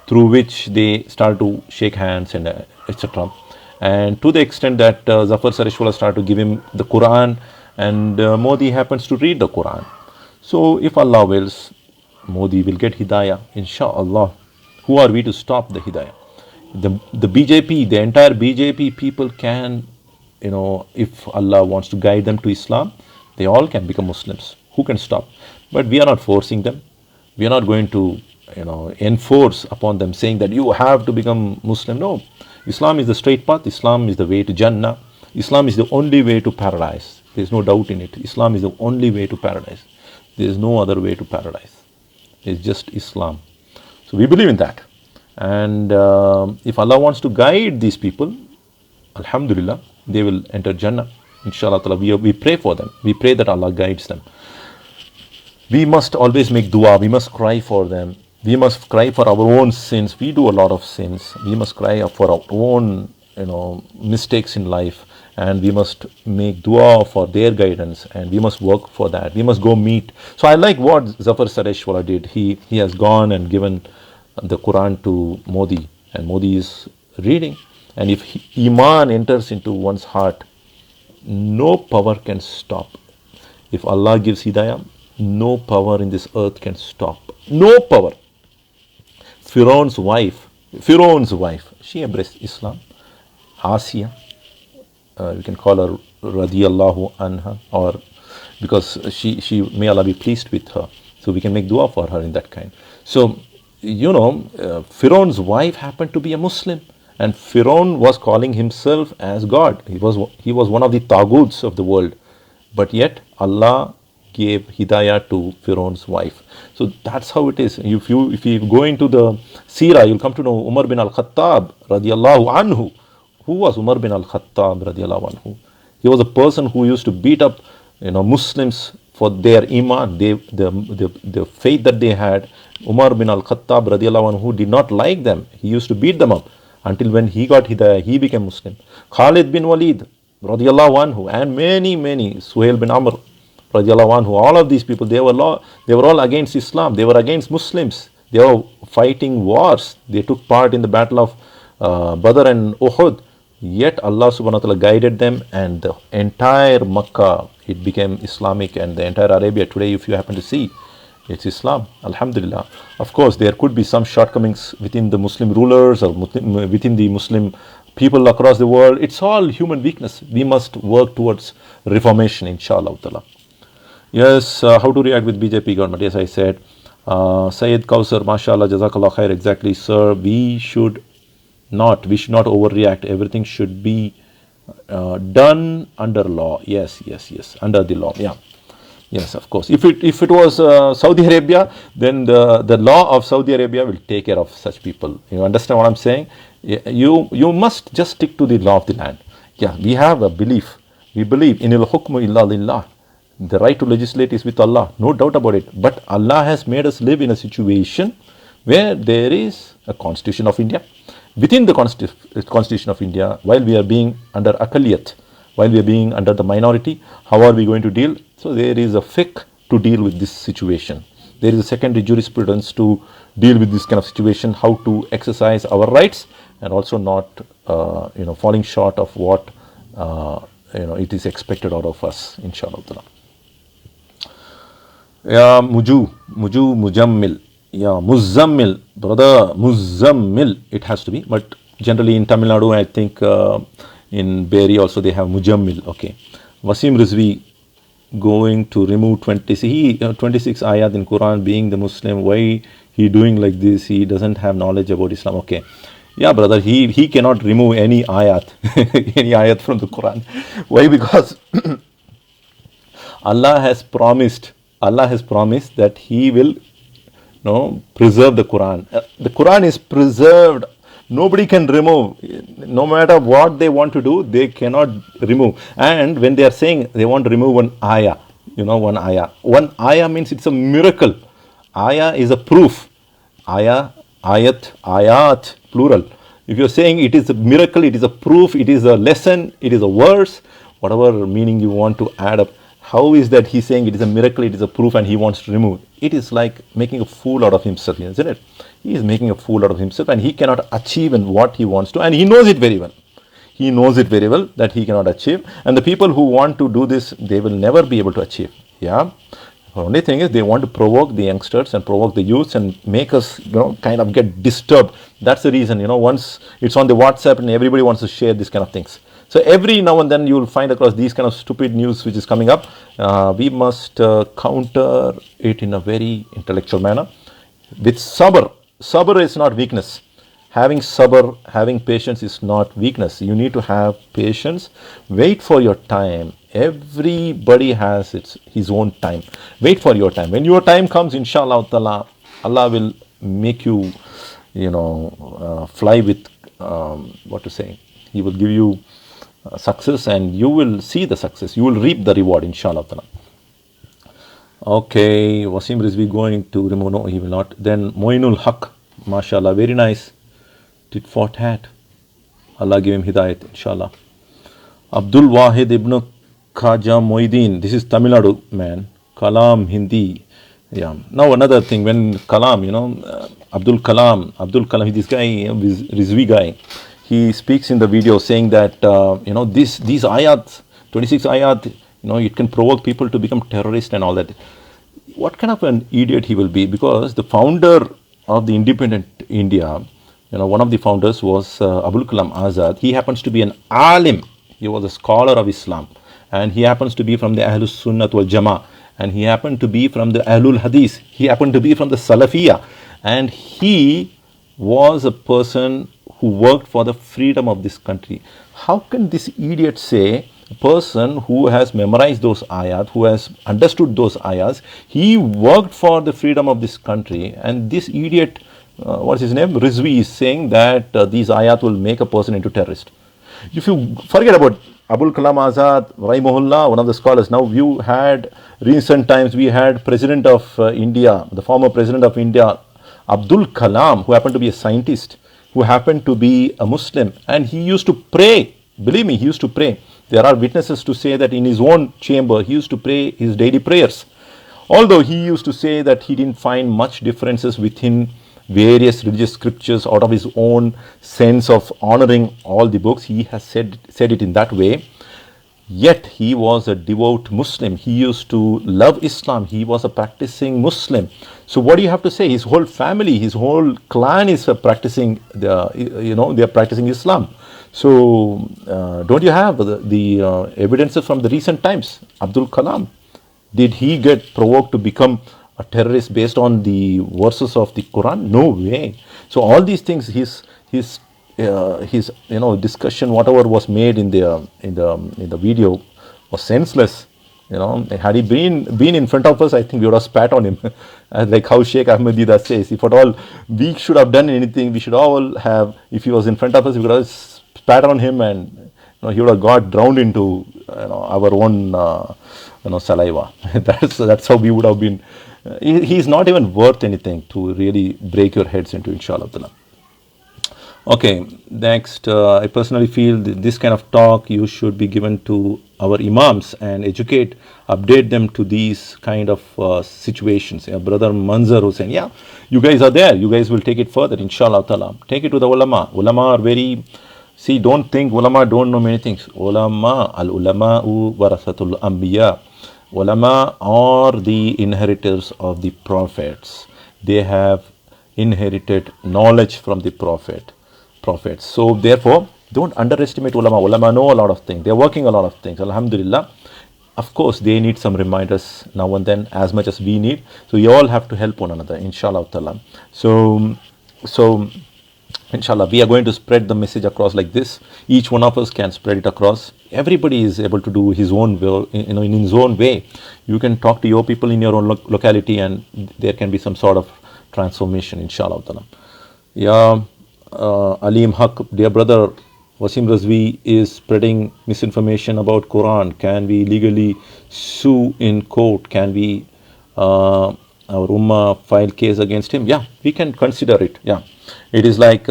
through which they started to shake hands and etc. And to the extent that Zafar Sareshwala started to give him the Quran, and Modi happens to read the Quran. So if Allah wills, Modi will get Hidayah, inshallah. Who are we to stop the Hidayah? The BJP, the entire BJP people can, if Allah wants to guide them to Islam, they all can become Muslims. Who can stop? But we are not forcing them. We are not going to, enforce upon them saying that you have to become Muslim. No, Islam is the straight path. Islam is the way to Jannah. Islam is the only way to paradise. There is no doubt in it. Islam is the only way to paradise. There is no other way to paradise. It's just Islam. So we believe in that. And if Allah wants to guide these people, Alhamdulillah, they will enter Jannah. Inshallah ta'ala, we pray for them. We pray that Allah guides them. We must always make dua. We must cry for them. We must cry for our own sins. We do a lot of sins. We must cry for our own, mistakes in life. And we must make dua for their guidance. And we must work for that. We must go meet. So I like what Zafar Sareshwala did. He has gone and given the Quran to Modi. And Modi is reading. And if Iman enters into one's heart, no power can stop. If Allah gives Hidayah, no power in this earth can stop. No power. Pharaoh's wife, she embraced Islam. Asiya, we can call her radiyallahu anha, or because she may Allah be pleased with her. So we can make dua for her in that kind. So, Pharaoh's wife happened to be a Muslim. And Pharaoh was calling himself as God. He was one of the taguts of the world. But yet Allah gave hidayah to Pharaoh's wife. So that's how it is. If you go into the seerah, you'll come to know Umar bin al-Khattab radiyallahu anhu. Who was Umar bin al-Khattab radiyallahu anhu? He was a person who used to beat up Muslims for their iman, the faith that they had. Umar bin al-Khattab radiyallahu anhu did not like them. He used to beat them up. Until when he got hidayah, he became Muslim. Khalid bin Walid, radiyallahu anhu, and many, Suhail bin Amr, radiyallahu anhu, all of these people, they were all against Islam. They were against Muslims. They were fighting wars. They took part in the battle of Badr and Uhud. Yet Allah subhanahu wa ta'ala guided them, and the entire Makkah, it became Islamic, and the entire Arabia today, if you happen to see, it's Islam. Alhamdulillah. Of course, there could be some shortcomings within the Muslim rulers or within the Muslim people across the world. It's all human weakness. We must work towards reformation, inshallah ta'ala. Yes, how to react with BJP government? Yes, I said. Sayyid Kausar, mashallah, jazakallah khair. Exactly, sir. We should not overreact. Everything should be done under law. Yes, under the law. Yeah. Yes, of course. If it was Saudi Arabia, then the law of Saudi Arabia will take care of such people. You understand what I'm saying? You must just stick to the law of the land. Yeah, we have a belief. We believe in il hukmu illa lillah. The right to legislate is with Allah, no doubt about it. But Allah has made us live in a situation where there is a Constitution of India. Within the Constitution of India, while we are being under akaliyat, while we are being under the minority, how are we going to deal? So there is a fiqh to deal with this situation. There is a secondary jurisprudence to deal with this kind of situation, how to exercise our rights and also not, falling short of what, it is expected out of us, inshallah. Yeah, Mujammil. Yeah, Muzammil, brother, Muzammil, it has to be. But generally in Tamil Nadu, I think in Beri also they have Mujammil. Okay. Wasim Rizvi going to remove 26 ayat in Quran, being the Muslim. Why he doing like this? He doesn't have knowledge about Islam. Okay. Yeah, brother, he cannot remove any ayat, any ayat from the Quran. Why? Because Allah has promised that He will preserve the Quran. The Quran is preserved. Nobody can remove. No matter what they want to do, they cannot remove. And when they are saying they want to remove one ayah, one ayah. One ayah means it's a miracle. Ayah is a proof. Ayah, ayat, ayat, plural. If you're saying it is a miracle, it is a proof, it is a lesson, it is a verse, whatever meaning you want to add up, how is that he's saying it is a miracle, it is a proof, and he wants to remove? It is like making a fool out of himself, isn't it? He is making a fool out of himself, and he cannot achieve in what he wants to, and he knows it very well. He knows it very well that he cannot achieve, and the people who want to do this, they will never be able to achieve. Yeah. The only thing is they want to provoke the youngsters and provoke the youths and make us, kind of get disturbed. That's the reason, once it's on the WhatsApp and everybody wants to share these kind of things. So every now and then you will find across these kind of stupid news which is coming up. We must counter it in a very intellectual manner. with sabr. Sabr is not weakness. Having sabr, having patience is not weakness. You need to have patience. Wait for your time. Everybody has his own time. Wait for your time. When your time comes, inshallah ta'ala, Allah will make you, fly with, what to say, He will give you success, and you will see the success. You will reap the reward, inshallah ta'ala. Okay, Wasim Rizvi going to remove? No, he will not. Then Moinul Haq, mashallah, very nice. Tit for tat. Allah give him hidayat, inshallah. Abdul Wahid ibn Khaja Moideen, this is Tamil Nadu man. Kalam Hindi. Yeah. Now another thing, when Kalam, Abdul Kalam, this guy, Rizvi guy, he speaks in the video saying that, these ayat, 26 ayat, it can provoke people to become terrorists and all that. What kind of an idiot he will be? Because the founder of the independent India, one of the founders was Abul Kalam Azad. He happens to be an alim. He was a scholar of Islam. And he happens to be from the Ahlus Sunnat wal Jama'ah. And he happened to be from the Ahlul Hadith. He happened to be from the Salafiyah. And he was a person who worked for the freedom of this country. How can this idiot say, a person who has memorized those ayat, who has understood those ayats, he worked for the freedom of this country, and this idiot, what's his name, Rizvi, is saying that these ayat will make a person into terrorist. If you forget about Abul Kalam Azad, Rahimahullah, one of the scholars, now you had, recent times we had President of India, the former President of India, Abdul Kalam, who happened to be a scientist, who happened to be a Muslim, and he used to pray. Believe me, he used to pray. There are witnesses to say that in his own chamber, he used to pray his daily prayers. Although he used to say that he didn't find much differences within various religious scriptures out of his own sense of honoring all the books, he has said it in that way. Yet he was a devout Muslim. He used to love Islam. He was a practicing Muslim. So what do you have to say? His whole family, his whole clan is practicing they are practicing Islam. So don't you have the evidences from the recent times? Abdul Kalam, did he get provoked to become a terrorist based on the verses of the Quran? No way. So all these things, his discussion, whatever was made in the video, was senseless. Had he been in front of us, I think we would have spat on him. Like how Sheikh Ahmed Deedat says, if at all we should have done anything, we should all have, if he was in front of us, we would have spat on him, and he would have got drowned into our own saliva. That's how we would have been. He's not even worth anything to really break your heads into, inshallah. Okay, next, I personally feel this kind of talk you should be given to our imams and update them to these kind of situations. Brother Manzar Hussain, you guys are there. You guys will take it further, inshallah ta'ala. Take it to the ulama. Ulama are very, don't think ulama don't know many things. Al-ulama'u warathatul anbiya. Ulama are the inheritors of the prophets. They have inherited knowledge from the prophets. So therefore, don't underestimate ulama. Ulama know a lot of things. They are working a lot of things. Alhamdulillah. Of course, they need some reminders now and then, as much as we need. So you all have to help one another, inshallah ta'ala. So inshallah, we are going to spread the message across like this. Each one of us can spread it across. Everybody is able to do his own way, in his own way. You can talk to your people in your own locality, and there can be some sort of transformation, inshallah ta'ala. Alim Haq, dear brother, Wasim Rizvi is spreading misinformation about Quran. Can we legally sue in court? Can we, our Ummah, file case against him? Yeah, we can consider it. Yeah, it is like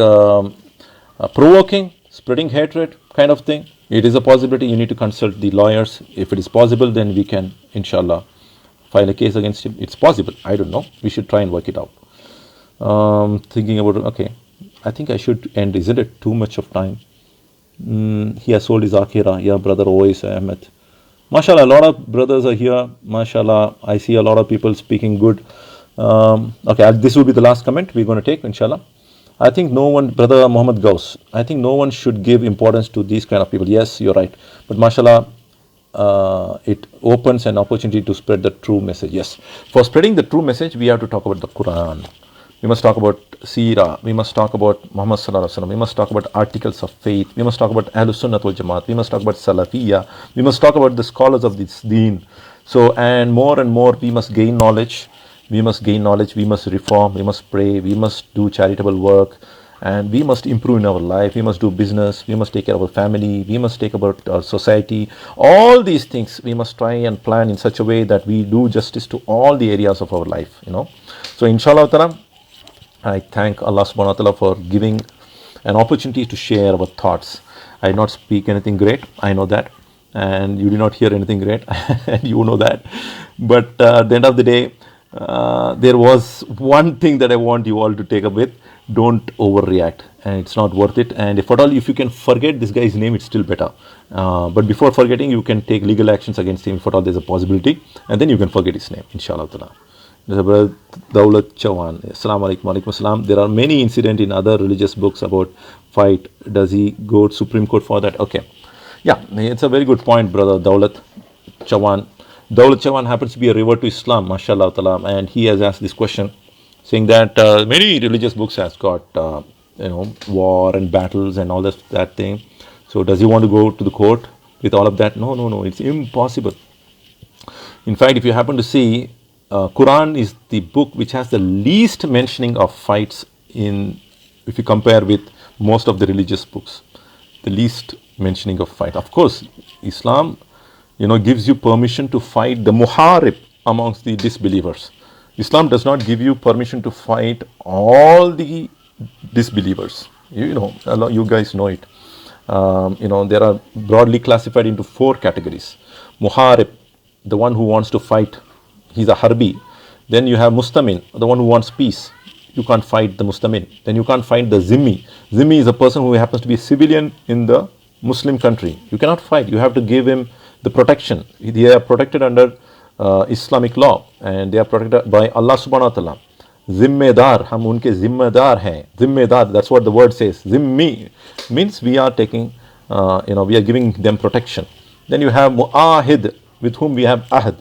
provoking, spreading hatred kind of thing. It is a possibility. You need to consult the lawyers. If it is possible, then we can, inshallah, file a case against him. It's possible. I don't know. We should try and work it out. Thinking about, okay, I think I should end. Isn't it too much of time? He has sold his akhirah. Yeah, brother Ois Ahmed. MashaAllah, a lot of brothers are here. MashaAllah, I see a lot of people speaking good. Okay, this will be the last comment we're going to take, inshallah. I think no one, brother Muhammad Gauss, I think no one should give importance to these kind of people. Yes, you're right. But MashaAllah, it opens an opportunity to spread the true message. Yes, for spreading the true message, we have to talk about the Quran. We must talk about Seerah. We must talk about Muhammad Sallallahu Alaihi Wasallam. We must talk about articles of faith. We must talk about Ahlus Sunnat wal Jamaat. We must talk about Salafiyya. We must talk about the scholars of this deen. So, and more, we must gain knowledge. We must gain knowledge. We must reform. We must pray. We must do charitable work. And we must improve in our life. We must do business. We must take care of our family. We must take about our society. All these things we must try and plan in such a way that we do justice to all the areas of our life. So, inshallah ta'ala, I thank Allah subhanahu wa ta'ala for giving an opportunity to share our thoughts. I did not speak anything great, I know that, and you did not hear anything great, and you know that. But at the end of the day, there was one thing that I want you all to take up with: don't overreact, and it's not worth it. And if at all, if you can forget this guy's name, it's still better. But before forgetting, you can take legal actions against him if at all there's a possibility, and then you can forget his name, inshallah ta'ala. Daulat Chawan. Assalamu alaikum. Alaikum assalam. There are many incidents in other religious books about fight. Does he go to Supreme Court for that? Okay. Yeah, it's a very good point, brother Daulat Chawan. Daulat Chawan happens to be a revert to Islam, mashallah ta'ala, and he has asked this question, saying that many religious books has got war and battles and all that thing. So does he want to go to the court with all of that? No, it's impossible. In fact, if you happen to see, Quran is the book which has the least mentioning of fights if you compare with most of the religious books. The least mentioning of fight. Of course, Islam, gives you permission to fight the muharib amongst the disbelievers. Islam does not give you permission to fight all the disbelievers. You guys know it. There are broadly classified into 4 categories. Muharib, the one who wants to fight. He's a harbi. Then you have mustamin, the one who wants peace. You can't fight the mustamin. Then you can't fight the zimmi. Zimmi is a person who happens to be a civilian in the Muslim country. You cannot fight. You have to give him the protection. They are protected under Islamic law, and they are protected by Allah subhanahu wa ta'ala. Zimmedar, hum unke zimmedar hain. Zimmedar, that's what the word says. Zimmi means we are taking, we are giving them protection. Then you have mu'ahid, with whom we have ahd,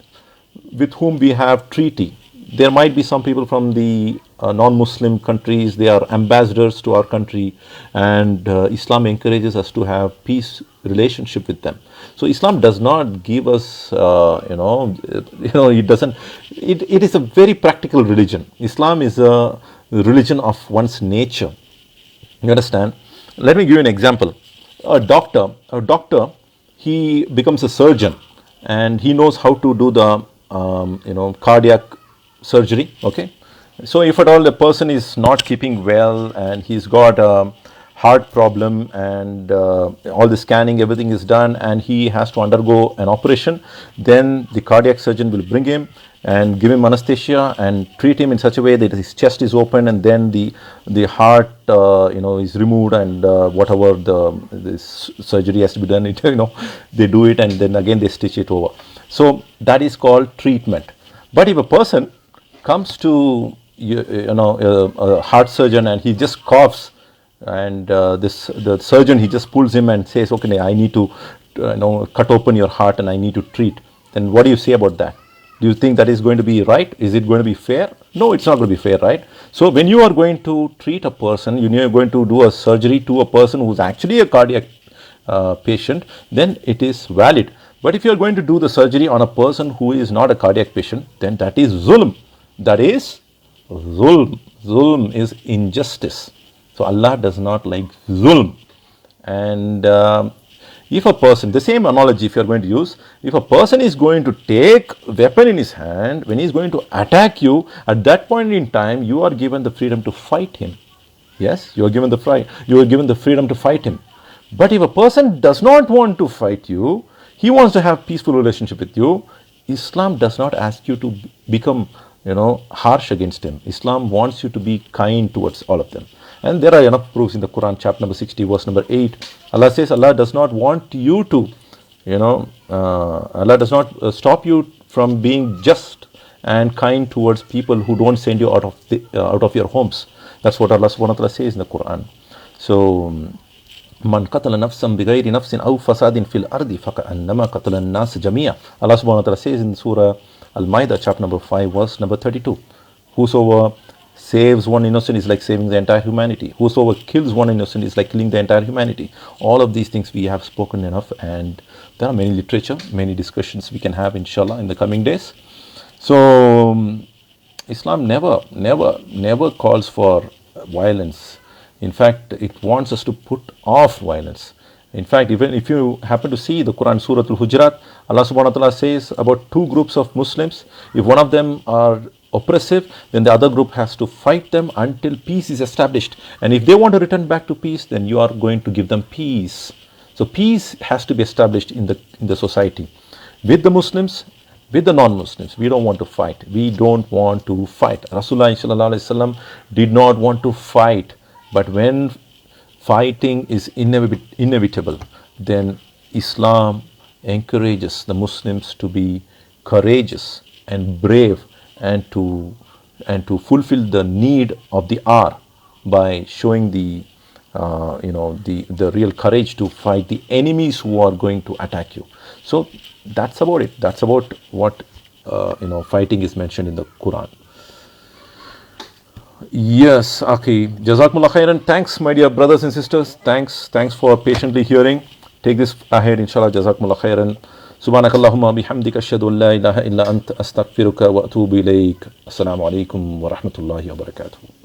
with whom we have treaty. There might be some people from the non-Muslim countries, they are ambassadors to our country, and Islam encourages us to have peace relationship with them. So Islam does not give us, it doesn't, it is a very practical religion. Islam is a religion of one's nature. You understand? Let me give you an example. A doctor, he becomes a surgeon, and he knows how to do the cardiac surgery. Okay, so if at all the person is not keeping well and he's got a heart problem, and all the scanning, everything is done, and he has to undergo an operation, then the cardiac surgeon will bring him and give him anesthesia and treat him in such a way that his chest is open, and then the heart is removed, and whatever the surgery has to be done, they do it, and then again they stitch it over. So that is called treatment. But if a person comes to a heart surgeon and he just coughs, and the surgeon, he just pulls him and says, okay, I need to cut open your heart and I need to treat, then what do you say about that? Do you think that is going to be right? Is it going to be fair? No, it's not going to be fair, right? So when you are going to treat a person, you are going to do a surgery to a person who's actually a cardiac patient, then it is valid. But if you are going to do the surgery on a person who is not a cardiac patient, then that is zulm. That is zulm. Zulm is injustice. So Allah does not like zulm. And if a person, the same analogy if you are going to use, if a person is going to take a weapon in his hand, when he is going to attack you, at that point in time, you are given the freedom to fight him. Yes, you are given the freedom to fight him. But if a person does not want to fight you, he wants to have peaceful relationship with you, Islam does not ask you to become, harsh against him. Islam wants you to be kind towards all of them. And there are enough proofs in the Quran, chapter number 60, verse number 8. Allah says Allah does not want you to, Allah does not stop you from being just and kind towards people who don't send you out of your homes. That's what Allah subhanahu wa ta'ala says in the Quran. So, Man qatala nafsan bighayri nafsin aw fasadin fil ardi faka'annama qatala an-nas jami'a. Allah subhanahu wa ta'ala says in Surah Al-Ma'idah, chapter number 5, verse number 32. Whosoever saves one innocent is like saving the entire humanity. Whosoever kills one innocent is like killing the entire humanity. All of these things we have spoken enough, and there are many literature, many discussions we can have, inshallah, in the coming days. So Islam never calls for violence. In fact, it wants us to put off violence. In fact, even if you happen to see the Quran, Surah Al-Hujurat, Allah subhanahu wa ta'ala says about two groups of Muslims. If one of them are oppressive, then the other group has to fight them until peace is established. And if they want to return back to peace, then you are going to give them peace. So peace has to be established in the society. With the Muslims, with the non-Muslims, we don't want to fight. We don't want to fight. Rasulullah sallallahu alaihi wasallam did not want to fight. But when fighting is inevitable, then Islam encourages the Muslims to be courageous and brave, and to fulfill the need of the hour by showing the real courage to fight the enemies who are going to attack you. So that's about it. That's about what fighting is mentioned in the Quran. Yes, Akhi. Jazakumullah khairan. Thanks, my dear brothers and sisters. Thanks for patiently hearing. Take this ahead, inshallah. Jazakumullah khairan. Subhanakallahumma bihamdika ashhadu an la ilaha illa anta astaghfiruka wa atubu ilayk. Assalamu alaikum wa rahmatullahi wa barakatuh.